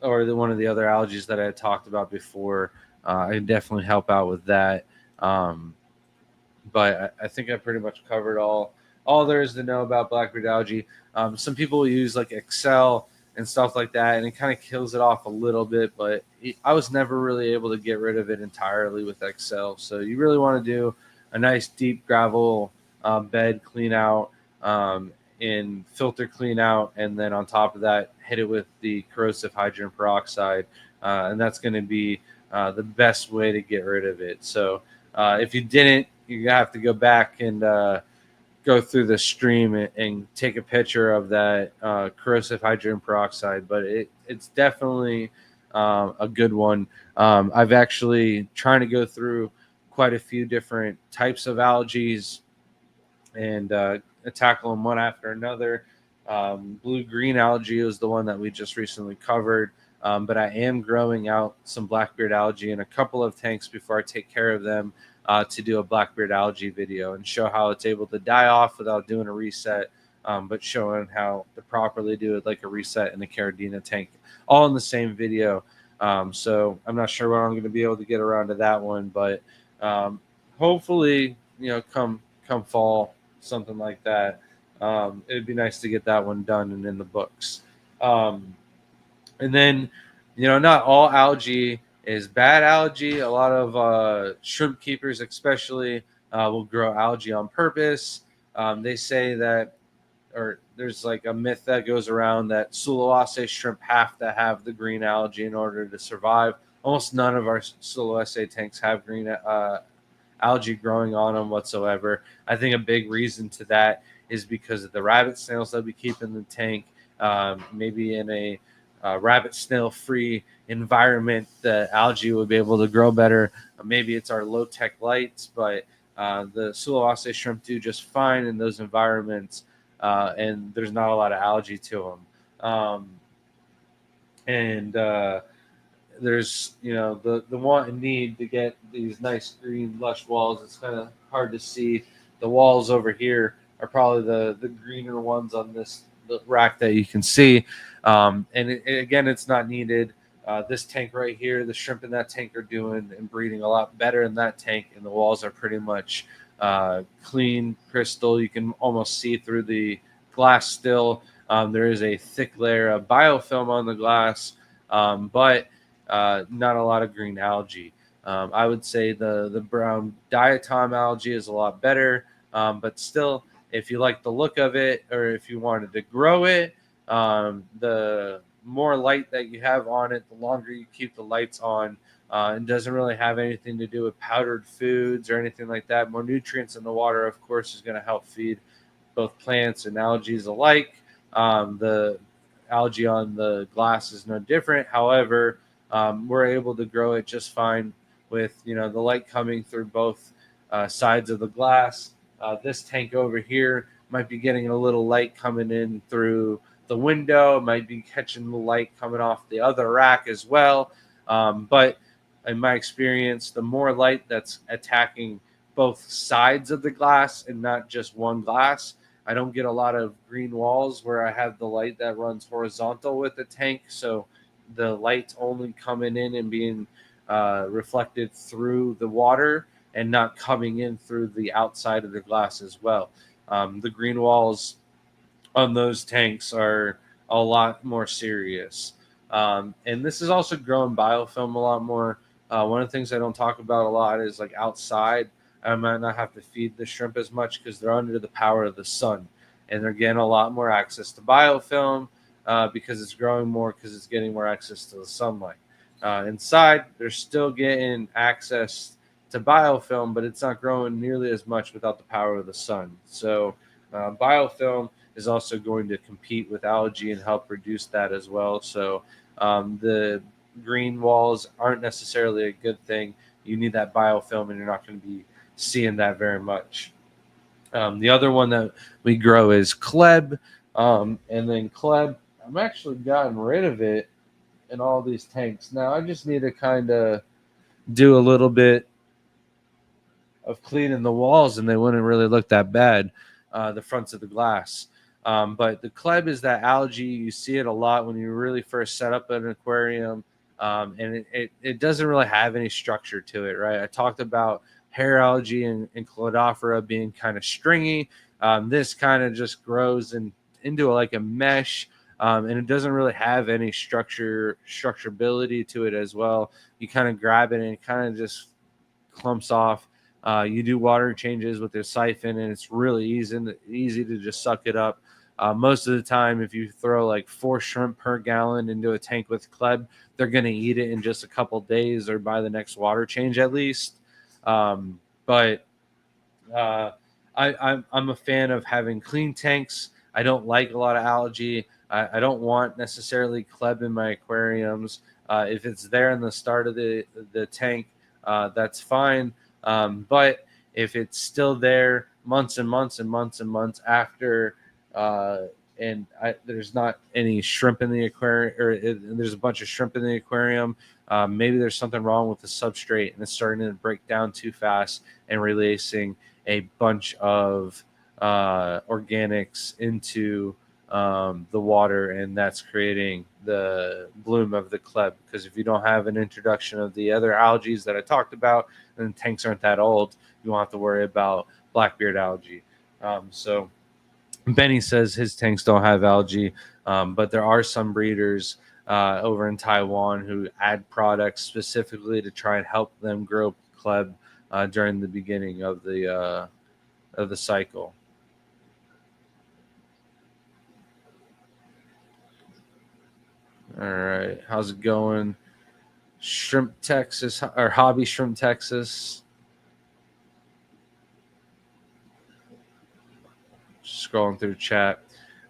or one of the other algae that I had talked about before, I can definitely help out with that. But I think I pretty much covered all there is to know about Blackbeard algae. Some people use like Excel and stuff like that, and it kind of kills it off a little bit, but I was never really able to get rid of it entirely with Excel. So you really want to do a nice deep gravel bed clean out, and filter clean out, and then on top of that, hit it with the corrosive hydrogen peroxide, and that's going to be the best way to get rid of it. So if you didn't, you have to go back and go through the stream and take a picture of that corrosive hydrogen peroxide. But it's definitely a good one. I've actually trying to go through quite a few different types of algae and tackle them one after another. Blue-green algae was the one that we just recently covered, but I am growing out some Blackbeard algae in a couple of tanks before I take care of them to do a Blackbeard algae video and show how it's able to die off without doing a reset, but showing how to properly do it like a reset in a Caridina tank, all in the same video. So I'm not sure when I'm going to be able to get around to that one, but hopefully, come fall, something like that. It'd be nice to get that one done and in the books. And then, not all algae is bad algae. A lot of shrimp keepers, especially, will grow algae on purpose. They say that, or there's like a myth that goes around that Sulawesi shrimp have to have the green algae in order to survive. Almost none of our Sulawesi tanks have green algae growing on them whatsoever. I think a big reason to that is because of the rabbit snails that we keep in the tank. Maybe in a rabbit snail free environment, the algae would be able to grow better. Maybe it's our low tech lights, but the Sulawesi shrimp do just fine in those environments, and there's not a lot of algae to them. And there's the want and need to get these nice green lush walls. It's kind of hard to see. The walls over here are probably the greener ones on this rack that you can see. Again, it's not needed. This tank right here, the shrimp in that tank are doing and breeding a lot better in that tank, and the walls are pretty much clean crystal. You can almost see through the glass still. There is a thick layer of biofilm on the glass, but not a lot of green algae. I would say the brown diatom algae is a lot better, but still, if you like the look of it or if you wanted to grow it, the more light that you have on it, the longer you keep the lights on. It doesn't really have anything to do with powdered foods or anything like that. More nutrients in the water, of course, is going to help feed both plants and algae alike. The algae on the glass is no different. However, we're able to grow it just fine with the light coming through both sides of the glass. This tank over here might be getting a little light coming in through the window. It might be catching the light coming off the other rack as well. But in my experience, the more light that's attacking both sides of the glass and not just one glass, I don't get a lot of green walls where I have the light that runs horizontal with the tank. So the light's only coming in and being reflected through the water and not coming in through the outside of the glass as well. The green walls on those tanks are a lot more serious. And this is also growing biofilm a lot more. One of the things I don't talk about a lot is like outside, I might not have to feed the shrimp as much because they're under the power of the sun, and they're getting a lot more access to biofilm because it's growing more because it's getting more access to the sunlight. Inside, they're still getting access to biofilm, but it's not growing nearly as much without the power of the sun. So biofilm is also going to compete with algae and help reduce that as well. So the green walls aren't necessarily a good thing. You need that biofilm, and you're not going to be seeing that very much. The other one that we grow is Kleb. And then Kleb, I'm actually gotten rid of it in all these tanks. Now I just need to kind of do a little bit of cleaning the walls, and they wouldn't really look that bad, the fronts of the glass. But the Kleb is that algae. You see it a lot when you really first set up an aquarium, and it doesn't really have any structure to it, right? I talked about hair algae and cladophora being kind of stringy. This kind of just grows into like a mesh, and it doesn't really have any structurability to it as well. You kind of grab it and it kind of just clumps off. You do water changes with your siphon, and it's really easy to just suck it up. Most of the time, if you throw like 4 shrimp per gallon into a tank with Kleb, they're going to eat it in just a couple days or by the next water change at least. But I'm a fan of having clean tanks. I don't like a lot of algae. I don't want necessarily Kleb in my aquariums. If it's there in the start of the tank, that's fine. But if it's still there months and months and months and months after, there's not any shrimp in the aquarium, or there's a bunch of shrimp in the aquarium, maybe there's something wrong with the substrate and it's starting to break down too fast and releasing a bunch of organics into the water, and that's creating the bloom of the Kleb. Because if you don't have an introduction of the other algae that I talked about, and tanks aren't that old, you won't have to worry about Blackbeard algae. So Benny says his tanks don't have algae, but there are some breeders over in Taiwan who add products specifically to try and help them grow Kleb during the beginning of the cycle. All right, how's it going? Shrimp Texas, or Hobby Shrimp Texas. Scrolling through chat.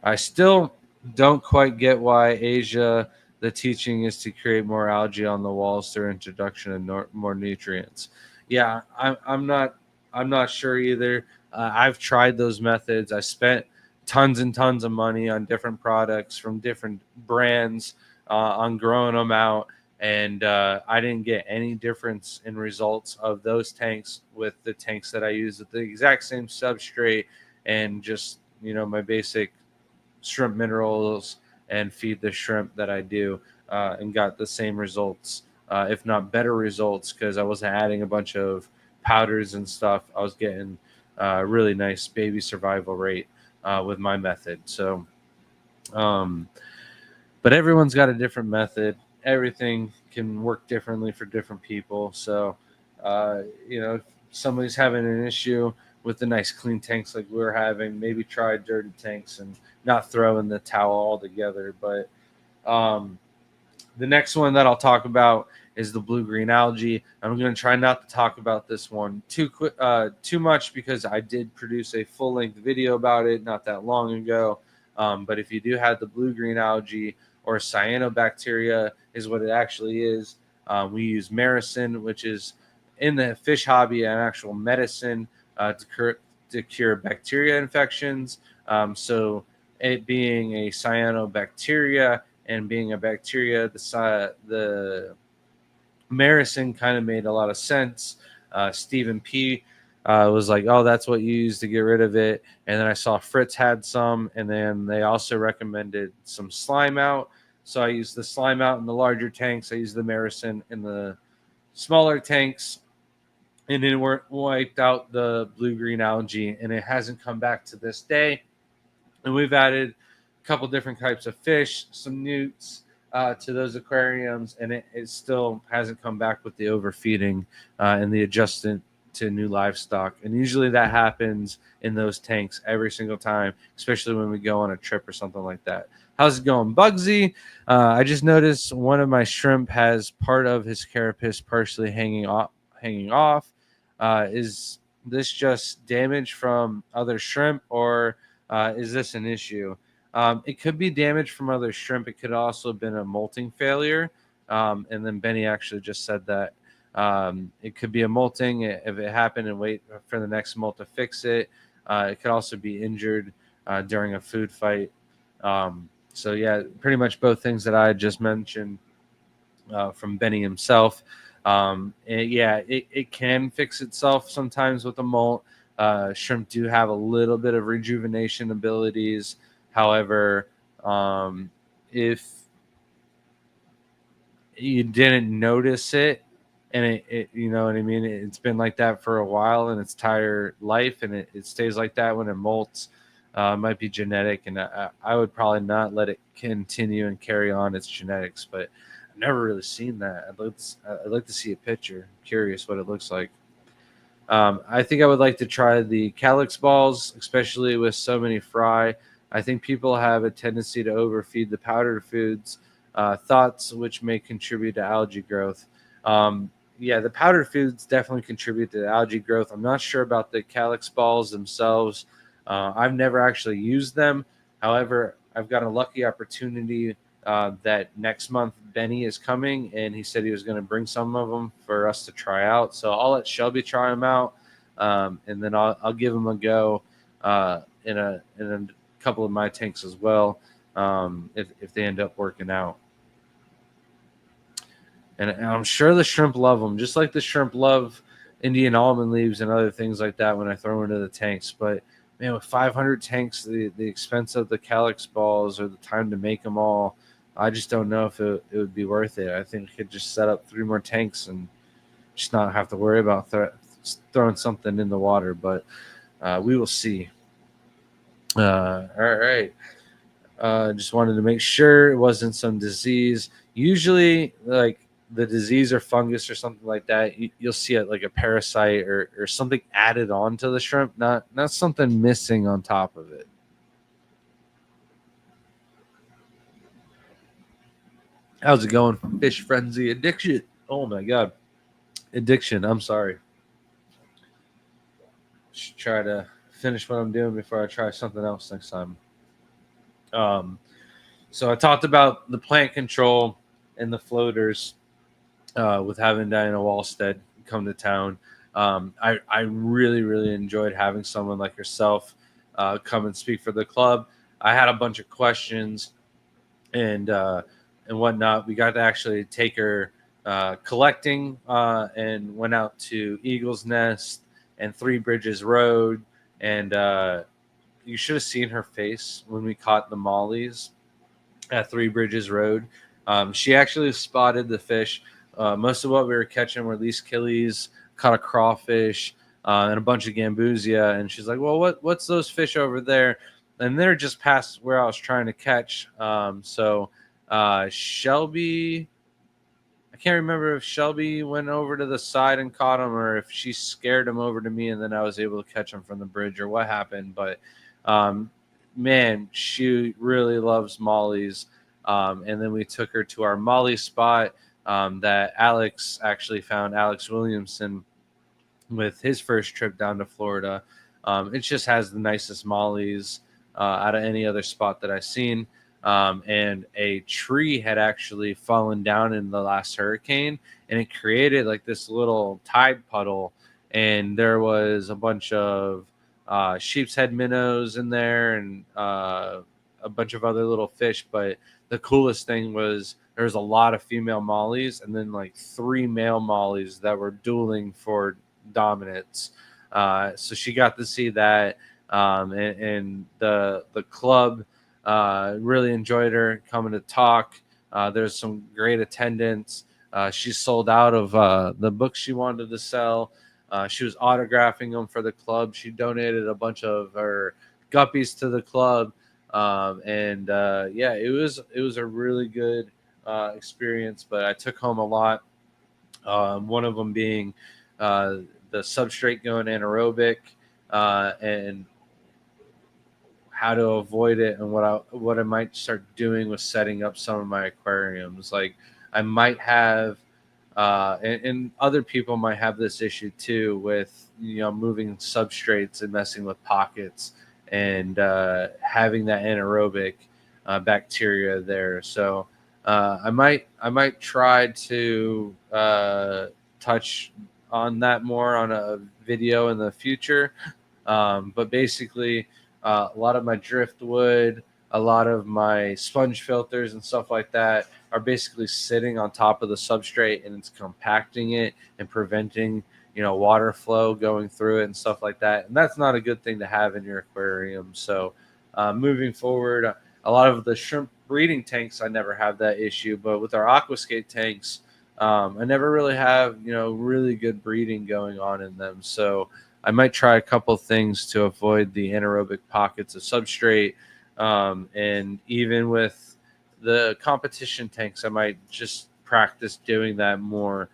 I still don't quite get why Asia, the teaching is to create more algae on the walls through introduction of more nutrients. Yeah, I'm not sure either. I've tried those methods. I spent tons and tons of money on different products from different brands on growing them out, And I didn't get any difference in results of those tanks with the tanks that I use with the exact same substrate and just, my basic shrimp minerals and feed the shrimp that I do, and got the same results, if not better results, because I wasn't adding a bunch of powders and stuff. I was getting a really nice baby survival rate with my method. So, but everyone's got a different method. Everything can work differently for different people. So, if somebody's having an issue with the nice clean tanks like we're having, maybe try dirty tanks and not throw in the towel altogether. But the next one that I'll talk about is the blue-green algae. I'm going to try not to talk about this one too much because I did produce a full-length video about it not that long ago. But if you do have the blue-green algae, or cyanobacteria is what it actually is, we use maricin, which is in the fish hobby an actual medicine to cure bacteria infections. So it being a cyanobacteria and being a bacteria, the maricin kind of made a lot of sense. Stephen P. Was like, oh, that's what you use to get rid of it. And then I saw Fritz had some, and then they also recommended some slime out. So I used the slime out in the larger tanks. I used the maricin in the smaller tanks, and then wiped out the blue-green algae, and it hasn't come back to this day. And we've added a couple different types of fish, some newts, to those aquariums, and it still hasn't come back with the overfeeding and the adjustment to new livestock. And usually that happens in those tanks every single time, especially when we go on a trip or something like that. How's it going, Bugsy? I just noticed one of my shrimp has part of his carapace partially hanging off. Is this just damage from other shrimp, or is this an issue? It could be damage from other shrimp. It could also have been a molting failure. And then Benny actually just said that it could be a molting if it happened and wait for the next molt to fix it. It could also be injured during a food fight. So yeah, pretty much both things that I just mentioned from Benny himself. It can fix itself sometimes with a molt. Shrimp do have a little bit of rejuvenation abilities. However, if you didn't notice it, and it you know what I mean, it's been like that for a while in its entire life, and it stays like that when it molts. It might be genetic, and I would probably not let it continue and carry on its genetics. But I've never really seen that. I'd like to see a picture. I'm curious what it looks like. I think I would like to try the calyx balls, especially with so many fry. I think people have a tendency to overfeed the powdered foods, thoughts which may contribute to algae growth. The powdered foods definitely contribute to algae growth. I'm not sure about the calyx balls themselves. I've never actually used them. However, I've got a lucky opportunity that next month Benny is coming, and he said he was going to bring some of them for us to try out. So I'll let Shelby try them out, and then I'll give them a go in a couple of my tanks as well, if they end up working out. And I'm sure the shrimp love them, just like the shrimp love Indian almond leaves and other things like that when I throw into the tanks. But man, with 500 tanks, the expense of the calyx balls or the time to make them all, I just don't know if it would be worth it. I think we could just set up 3 more tanks and just not have to worry about throwing something in the water. But we will see. All right. Just wanted to make sure it wasn't some disease. Usually, like the disease or fungus or something like that, you'll see it like a parasite or something added on to the shrimp, not something missing on top of it. How's it going? Fish frenzy addiction. Oh my god. Addiction. I'm sorry. Should try to finish what I'm doing before I try something else next time. So I talked about the plant control and the floaters with having Diana Walstead come to town. I really, really enjoyed having someone like yourself come and speak for the club. I had a bunch of questions, and and whatnot. We got to actually take her collecting and went out to Eagle's Nest and Three Bridges Road. And you should have seen her face when we caught the mollies at Three Bridges Road. She actually spotted the fish. Most of what we were catching were least killies, caught a crawfish, and a bunch of gambusia. And she's like, "Well, what's those fish over there?" And they're just past where I was trying to catch. Shelby, I can't remember if Shelby went over to the side and caught him, or if she scared him over to me, and then I was able to catch him from the bridge, or what happened. But man, she really loves mollies. And then we took her to our molly spot that Alex actually found, Alex Williamson, with his first trip down to Florida. It just has the nicest mollies out of any other spot that I've seen. And a tree had actually fallen down in the last hurricane, and it created like this little tide puddle. And there was a bunch of sheep's head minnows in there, and a bunch of other little fish. But the coolest thing was there was a lot of female mollies, and then like 3 male mollies that were dueling for dominance. So she got to see that, and the club really enjoyed her coming to talk. There's some great attendance. She sold out of the books she wanted to sell. She was autographing them for the club. She donated a bunch of her guppies to the club. Yeah, it was a really good experience, but I took home a lot. One of them being the substrate going anaerobic, and how to avoid it, and what I might start doing with setting up some of my aquariums. Like I might have, and other people might have this issue too with moving substrates and messing with pockets and having that anaerobic bacteria there. So I might try to touch on that more on a video in the future. But basically, a lot of my driftwood, a lot of my sponge filters and stuff like that are basically sitting on top of the substrate, and it's compacting it and preventing water flow going through it and stuff like that. And that's not a good thing to have in your aquarium. So moving forward, a lot of the shrimp breeding tanks, I never have that issue, but with our aquascape tanks, I never really have really good breeding going on in them. So I might try a couple things to avoid the anaerobic pockets of substrate. And even with the competition tanks, I might just practice doing that more.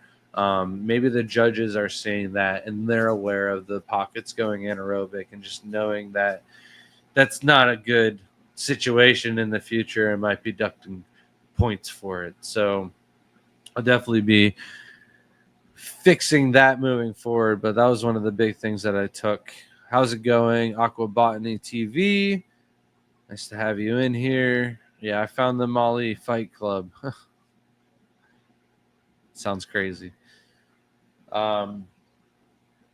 Maybe the judges are seeing that and they're aware of the pockets going anaerobic, and just knowing that that's not a good situation in the future and might be deducting points for it. So I'll definitely be fixing that moving forward. But that was one of the big things that I took. How's it going, Aqua Botany TV? Nice to have you in here. Yeah, I found the Molly Fight Club. Sounds crazy. And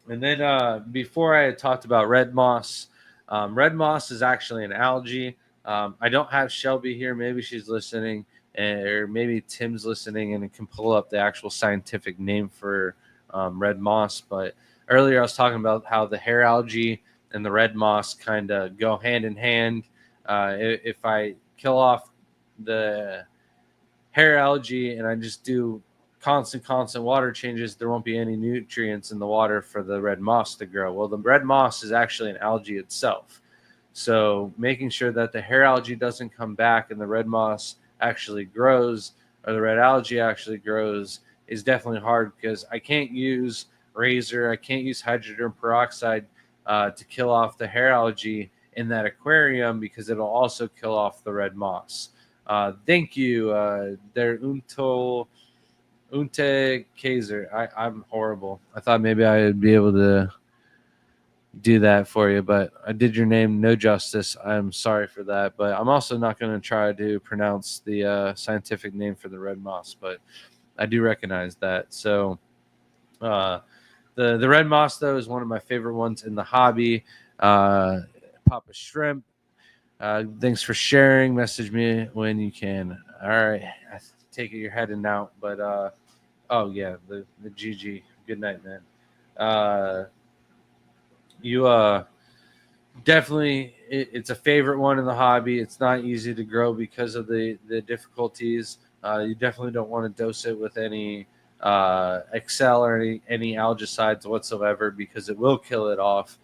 then before I had talked about red moss. Red moss is actually an algae. I don't have Shelby here. Maybe she's listening, or maybe Tim's listening and can pull up the actual scientific name for red moss. But earlier I was talking about how the hair algae and the red moss kind of go hand in hand. If I kill off the hair algae and I just do constant water changes, there won't be any nutrients in the water for the red moss to grow. Well, the red moss is actually an algae itself. So making sure that the hair algae doesn't come back and the red moss actually grows, or the red algae actually grows, is definitely hard, because I can't use Razor, I can't use hydrogen peroxide to kill off the hair algae in that aquarium, because it'll also kill off the red moss. Thank you, der Unte Kaiser. I'm horrible. I thought maybe I would be able to do that for you, but I did your name no justice. I'm sorry for that, but I'm also not going to try to pronounce the scientific name for the red moss, but I do recognize that. So the red moss, though, is one of my favorite ones in the hobby. Papa Shrimp, thanks for sharing. Message me when you can. All right. take it you're heading out, but oh yeah, the GG. Good night, man. You definitely it's a favorite one in the hobby. It's not easy to grow because of the difficulties. You definitely don't want to dose it with any Excel or any algicides whatsoever because it will kill it off.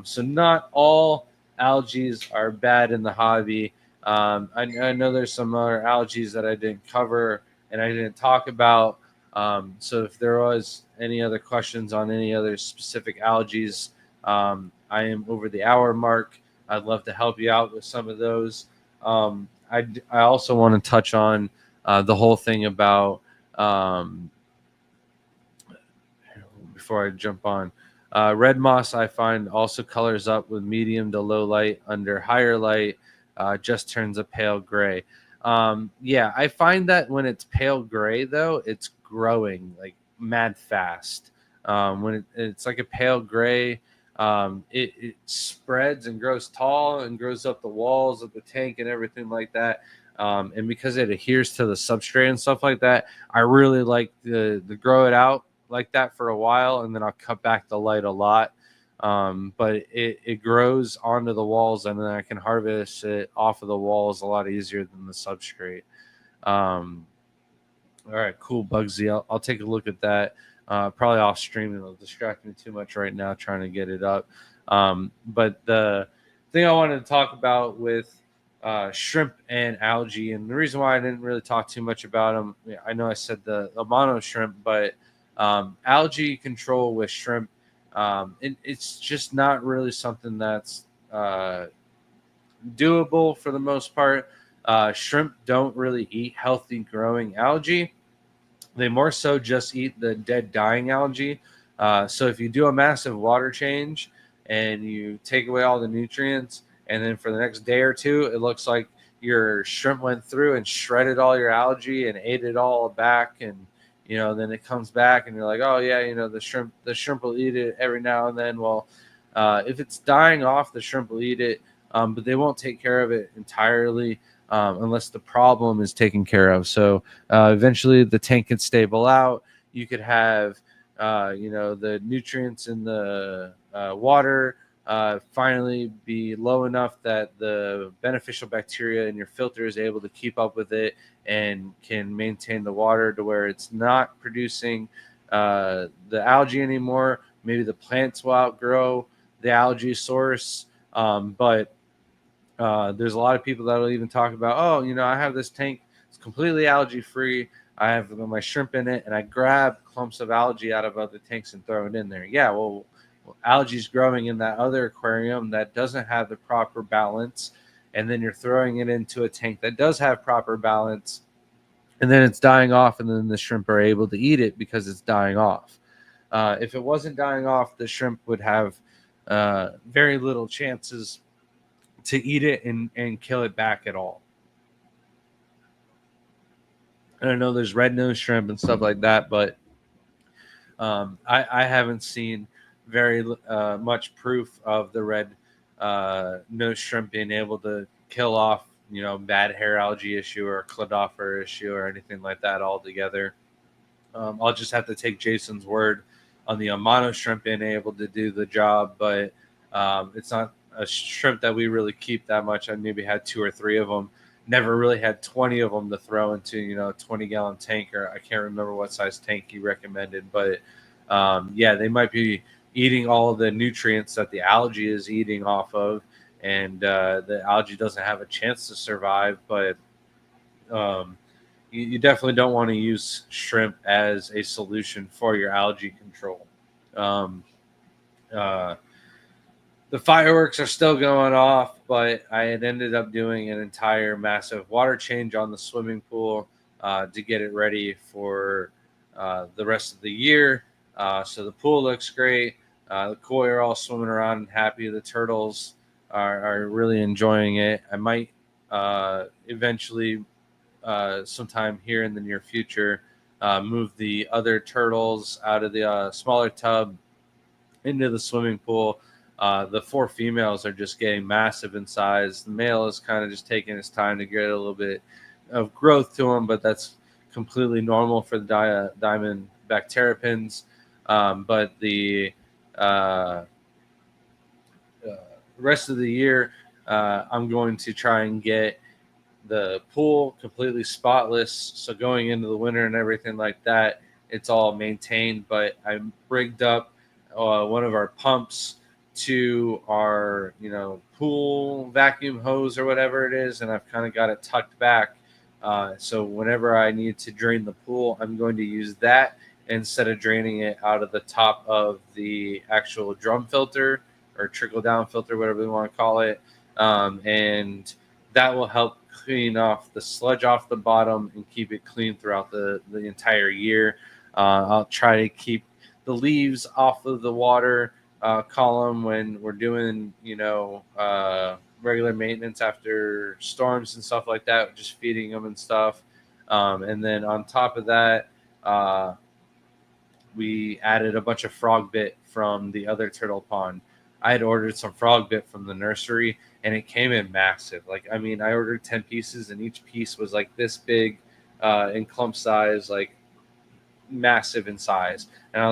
So not all algae are bad in the hobby. I know there's some other algae that I didn't cover and I didn't talk about. So if there was any other questions on any other specific algae, I am over the hour mark. I'd love to help you out with some of those. I also want to touch on the whole thing about before I jump on. Red moss, I find, also colors up with medium to low light. Under higher light, just turns a pale gray. Yeah, I find that when it's pale gray, though, it's growing like mad fast. When it's like a pale gray, it spreads and grows tall and grows up the walls of the tank and everything like that. And because it adheres to the substrate and stuff like that, I really like the grow it out like that for a while, and then I'll cut back the light a lot. But it grows onto the walls, and then I can harvest it off of the walls a lot easier than the substrate. All right, cool, Bugsy. I'll take a look at that. Probably off stream. It'll distract me too much right now trying to get it up. But the thing I wanted to talk about with shrimp and algae, and the reason why I didn't really talk too much about them, I know I said the mono shrimp, but algae control with shrimp, it's just not really something that's doable for the most part. Shrimp don't really eat healthy growing algae. They more so just eat the dead dying algae. So if you do a massive water change and you take away all the nutrients, and then for the next day or two, it looks like your shrimp went through and shredded all your algae and ate it all back, and then it comes back and you're like, oh yeah, the shrimp will eat it every now and then. Well, if it's dying off, the shrimp will eat it, but they won't take care of it entirely. Unless the problem is taken care of. So eventually the tank can stable out. You could have, the nutrients in the water finally be low enough that the beneficial bacteria in your filter is able to keep up with it and can maintain the water to where it's not producing the algae anymore. Maybe the plants will outgrow the algae source, but there's a lot of people that will even talk about, oh, I have this tank. It's completely algae free. I have my shrimp in it, and I grab clumps of algae out of other tanks and throw it in there. Yeah, well algae is growing in that other aquarium that doesn't have the proper balance, and then you're throwing it into a tank that does have proper balance, and then it's dying off, and then the shrimp are able to eat it because it's dying off. If it wasn't dying off, the shrimp would have very little chances to eat it and kill it back at all. And I know there's red nose shrimp and stuff like that, but I haven't seen very much proof of the red nose shrimp being able to kill off, bad hair algae issue or cladophora issue or anything like that altogether. I'll just have to take Jason's word on the mono shrimp being able to do the job, but it's not a shrimp that we really keep that much. I maybe had 2 or 3 of them. Never really had 20 of them to throw into, a 20-gallon tank, or I can't remember what size tank he recommended. But yeah, they might be eating all of the nutrients that the algae is eating off of, and the algae doesn't have a chance to survive. But you definitely don't want to use shrimp as a solution for your algae control. The fireworks are still going off, but I had ended up doing an entire massive water change on the swimming pool to get it ready for the rest of the year. So the pool looks great. The koi are all swimming around and happy. The turtles are really enjoying it. I might eventually, sometime here in the near future, move the other turtles out of the smaller tub into the swimming pool. The 4 females are just getting massive in size. The male is kind of just taking his time to get a little bit of growth to him, but that's completely normal for the Diamondback terrapins, but the uh, rest of the year, I'm going to try and get the pool completely spotless. So going into the winter and everything like that, it's all maintained. But I rigged up one of our pumps to our pool vacuum hose or whatever it is, and I've kind of got it tucked back. So whenever I need to drain the pool, I'm going to use that instead of draining it out of the top of the actual drum filter or trickle down filter, whatever we want to call it. And that will help clean off the sludge off the bottom and keep it clean throughout the entire year. I'll try to keep the leaves off of the water column when we're doing, regular maintenance after storms and stuff like that, just feeding them and stuff. And then on top of that, we added a bunch of frog bit from the other turtle pond. I had ordered some frog bit from the nursery, and it came in massive. Like, I mean, I ordered 10 pieces, and each piece was like this big in clump size, like massive in size. And I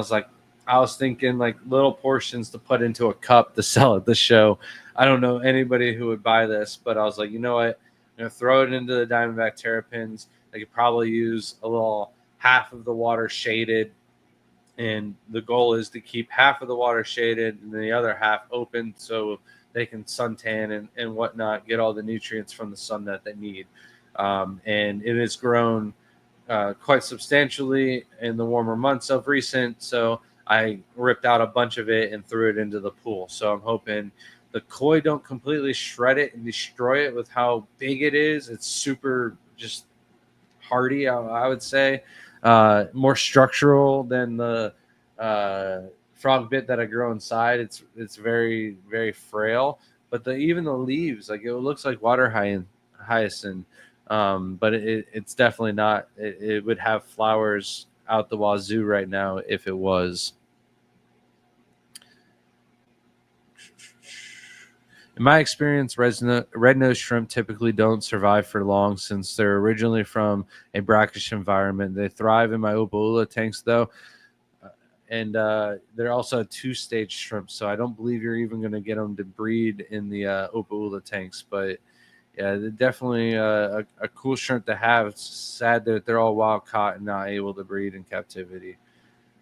was thinking like little portions to put into a cup to sell at the show. I don't know anybody who would buy this, but I was like, you know what? I'm going to throw it into the Diamondback terrapins. They could probably use a little half of the water shaded, and the goal is to keep half of the water shaded and the other half open so they can suntan and whatnot, get all the nutrients from the sun that they need. And it has grown quite substantially in the warmer months of recent, so I ripped out a bunch of it and threw it into the pool. So I'm hoping the koi don't completely shred it and destroy it with how big it is. It's super just hardy, I would say. More structural than the frog bit that I grow inside. It's very, very frail. But even the leaves, like it looks like water hyacinth, but it's definitely not. It would have flowers out the wazoo right now if it was. In my experience, red-nosed shrimp typically don't survive for long since they're originally from a brackish environment. They thrive in my Opaula tanks, though, and they're also a two-stage shrimp, so I don't believe you're even going to get them to breed in the Opaula tanks. But yeah, they're definitely a cool shrimp to have. It's sad that they're all wild caught and not able to breed in captivity.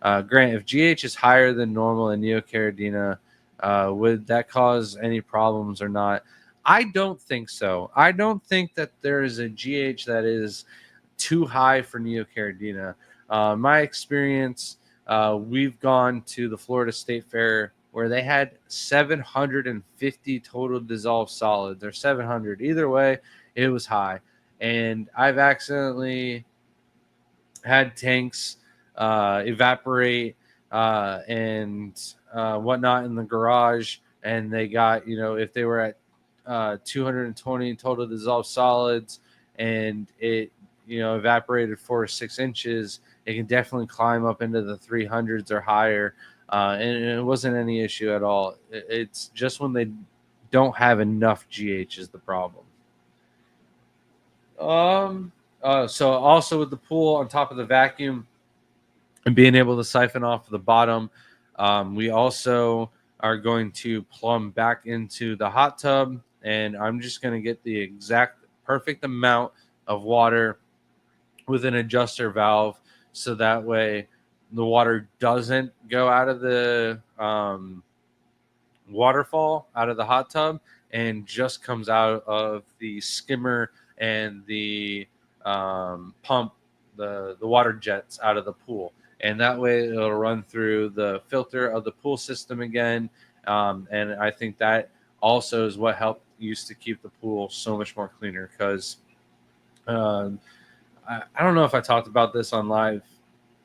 Grant, if GH is higher than normal in Neocaridina, would that cause any problems or not? I don't think so. I don't think that there is a GH that is too high for Neocaridina. My experience, we've gone to the Florida State Fair where they had 750 total dissolved solids, or 700. Either way, it was high. And I've accidentally had tanks evaporate and whatnot in the garage, and they got, if they were at 220 total dissolved solids and it evaporated 4 or 6 inches, it can definitely climb up into the 300s or higher, and it wasn't any issue at all. It's just when they don't have enough GH is the problem. So also with the pool on top of the vacuum and being able to siphon off the bottom, we also are going to plumb back into the hot tub, and I'm just going to get the exact perfect amount of water with an adjuster valve, so that way the water doesn't go out of the waterfall out of the hot tub and just comes out of the skimmer and the pump, the water jets out of the pool. And that way it'll run through the filter of the pool system again. And I think that also is what helped used to keep the pool so much more cleaner, because I don't know if I talked about this on live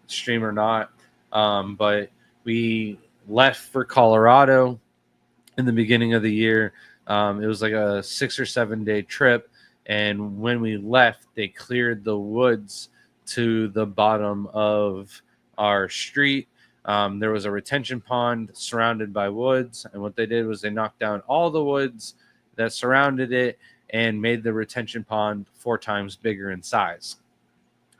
stream or not, but we left for Colorado in the beginning of the year. It was like a 6 or 7 day trip. And when we left, they cleared the woods to the bottom of our street. There was a retention pond surrounded by woods. And what they did was they knocked down all the woods that surrounded it and made the retention pond 4 times bigger in size.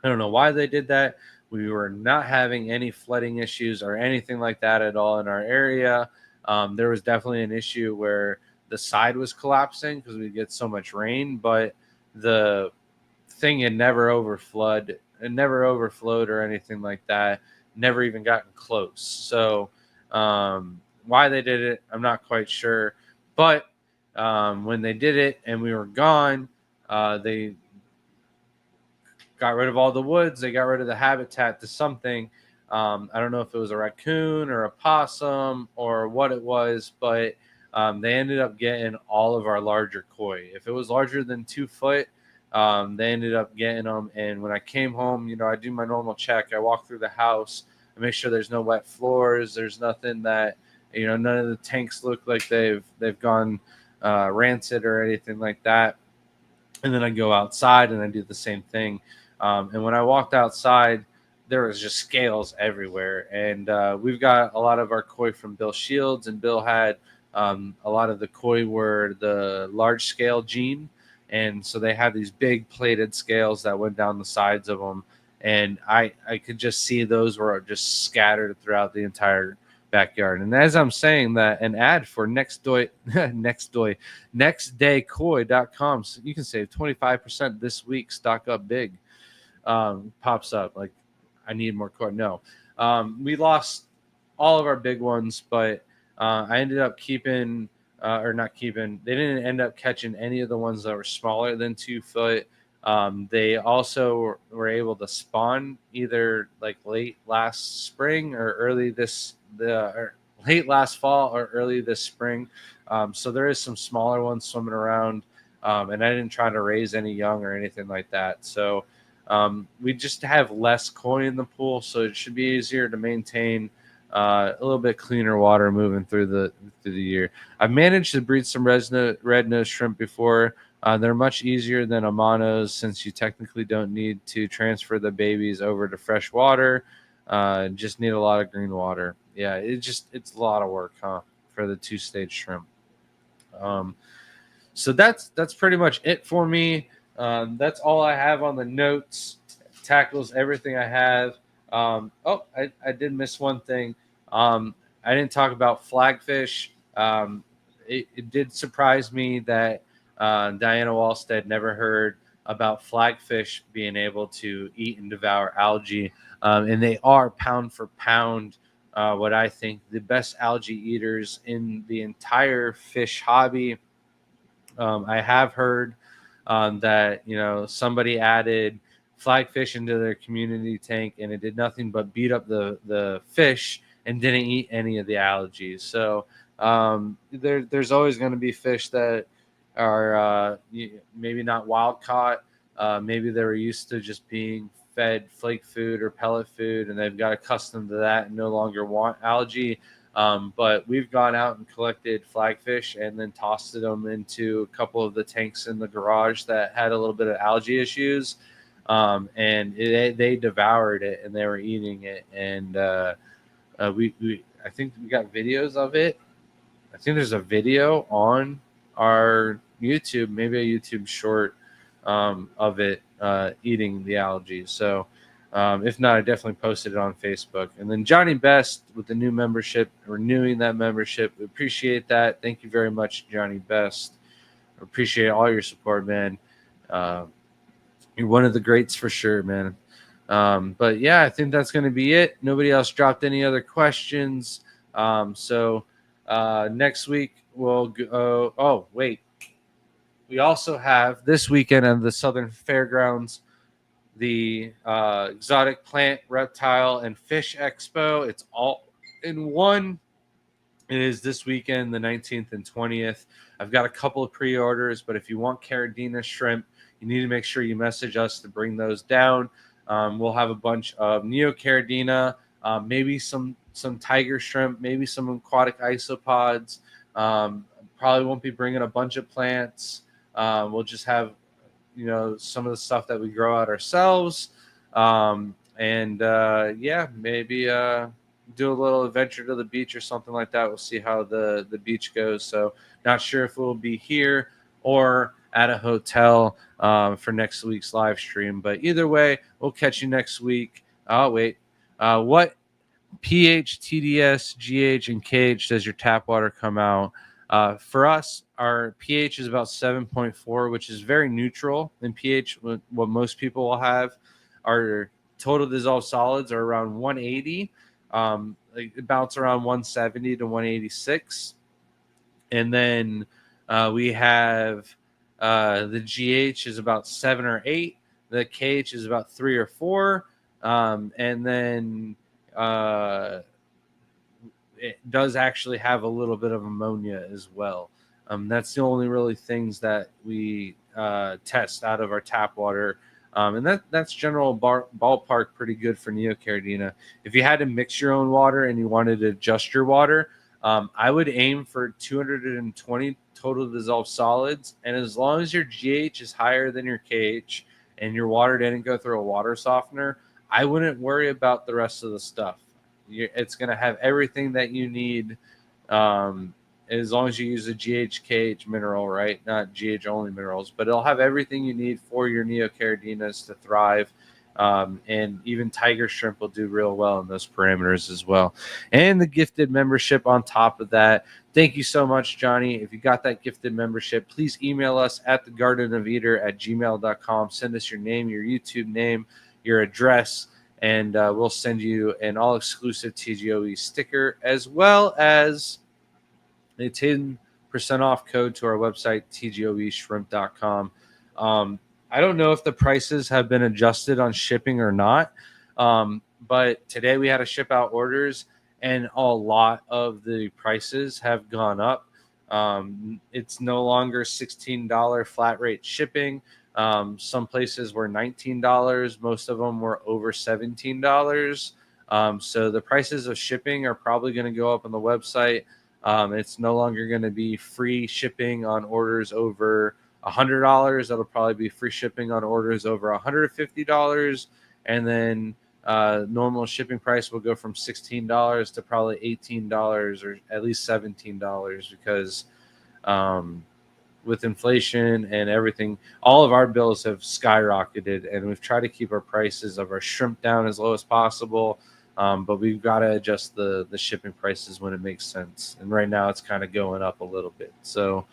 I don't know why they did that. We were not having any flooding issues or anything like that at all in our area. There was definitely an issue where the side was collapsing because we get so much rain, but the thing had never overflowed. It never overflowed or anything like that. Never even gotten close. So why they did it, I'm not quite sure. But when they did it and we were gone, they got rid of all the woods. They got rid of the habitat to something. I don't know if it was a raccoon or a possum or what it was, but they ended up getting all of our larger koi. If it was larger than 2 foot, they ended up getting them. And when I came home, I do my normal check. I walk through the house. I make sure there's no wet floors. There's nothing that none of the tanks look like they've gone rancid or anything like that. And then I go outside and I do the same thing. And when I walked outside, there was just scales everywhere. And we've got a lot of our koi from Bill Shields, and Bill had a lot of the koi were the large scale gene. And so they had these big plated scales that went down the sides of them. And I could just see those were just scattered throughout the entire backyard. And as I'm saying that, an ad for nextdaykoi.com, so you can save 25% this week, stock up big, pops up. Like, I need more koi. No, we lost all of our big ones, but I ended up keeping or not keeping. They didn't end up catching any of the ones that were smaller than 2 foot. They also were able to spawn either like late last spring or late last fall or early this spring. So there is some smaller ones swimming around, and I didn't try to raise any young or anything like that. So we just have less koi in the pool, so it should be easier to maintain. A little bit cleaner water moving through the year. I've managed to breed some red nose shrimp before. They're much easier than Amanos since you technically don't need to transfer the babies over to fresh water. Just need a lot of green water. Yeah, it's a lot of work, huh, for the 2-stage shrimp. So that's pretty much it for me. That's all I have on the notes. Tackles everything I have. I did miss one thing. I didn't talk about flagfish. It did surprise me that Diana Walstead never heard about flagfish being able to eat and devour algae. And they are pound for pound what I think the best algae eaters in the entire fish hobby. I have heard that somebody added flagfish into their community tank and it did nothing but beat up the fish and didn't eat any of the algae. So there's always going to be fish that are maybe not wild caught. Maybe they were used to just being fed flake food or pellet food and they've got accustomed to that and no longer want algae. But we've gone out and collected flagfish and then tossed them into a couple of the tanks in the garage that had a little bit of algae issues. They devoured it and they were eating it. And I think we got videos of it. I think there's a video on our YouTube, maybe a YouTube short of it eating the algae. So if not, I definitely posted it on Facebook. And then Johnny Best with the new membership, renewing that membership. We appreciate that. Thank you very much, Johnny Best. I appreciate all your support, man. You're one of the greats for sure, man. But yeah, I think that's going to be it. Nobody else dropped any other questions. So next week we'll go. Oh, wait. We also have this weekend at the Southern Fairgrounds the Exotic Plant, Reptile, and Fish Expo. It's all in one. It is this weekend, the 19th and 20th. I've got a couple of pre-orders, but if you want Caridina shrimp, you need to make sure you message us to bring those down. We'll have a bunch of Neocaridina, maybe some tiger shrimp, maybe some aquatic isopods. Probably won't be bringing a bunch of plants. We'll just have some of the stuff that we grow out ourselves. Maybe do a little adventure to the beach or something like that. We'll see how the beach goes. So not sure if we'll be here or at a hotel for next week's live stream. But either way, we'll catch you next week. Oh, wait. What pH, TDS, GH, and KH does your tap water come out? For us, our pH is about 7.4, which is very neutral in pH. What most people will have. Our total dissolved solids are around 180. It bounce around 170 to 186. And then we have the GH is about 7 or 8. The KH is about 3 or 4. And then it does actually have a little bit of ammonia as well. That's the only really things that we test out of our tap water. And that's general ballpark pretty good for Neocaridina. If you had to mix your own water and you wanted to adjust your water, I would aim for 220 total dissolved solids. And as long as your GH is higher than your KH and your water didn't go through a water softener, I wouldn't worry about the rest of the stuff. It's going to have everything that you need as long as you use a GH-KH mineral, right? Not GH only minerals, but it'll have everything you need for your Neocaridinas to thrive. And even tiger shrimp will do real well in those parameters as well. And the gifted membership on top of that. Thank you so much, Johnny. If you got that gifted membership, please email us at thegardenofeater@gmail.com. Send us your name, your YouTube name, your address, and we'll send you an all-exclusive TGOE sticker as well as a 10% off code to our website, tgoeshrimp.com. I don't know if the prices have been adjusted on shipping or not, but today we had to ship out orders, and a lot of the prices have gone up. It's no longer $16 flat rate shipping. Some places were $19. Most of them were over $17. So the prices of shipping are probably going to go up on the website. It's no longer going to be free shipping on orders over $100. That'll probably be free shipping on orders over $150. And then normal shipping price will go from $16 to probably $18 or at least $17 because with inflation and everything, all of our bills have skyrocketed, and we've tried to keep our prices of our shrimp down as low as possible. But we've got to adjust the shipping prices when it makes sense. And right now it's kind of going up a little bit. So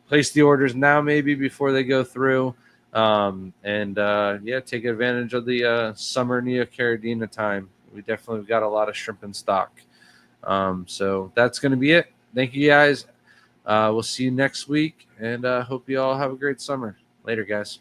place the orders now maybe before they go through. Take advantage of the summer Neocaridina time. We definitely got a lot of shrimp in stock. So that's going to be it. Thank you, guys. We'll see you next week, and hope you all have a great summer. Later, guys.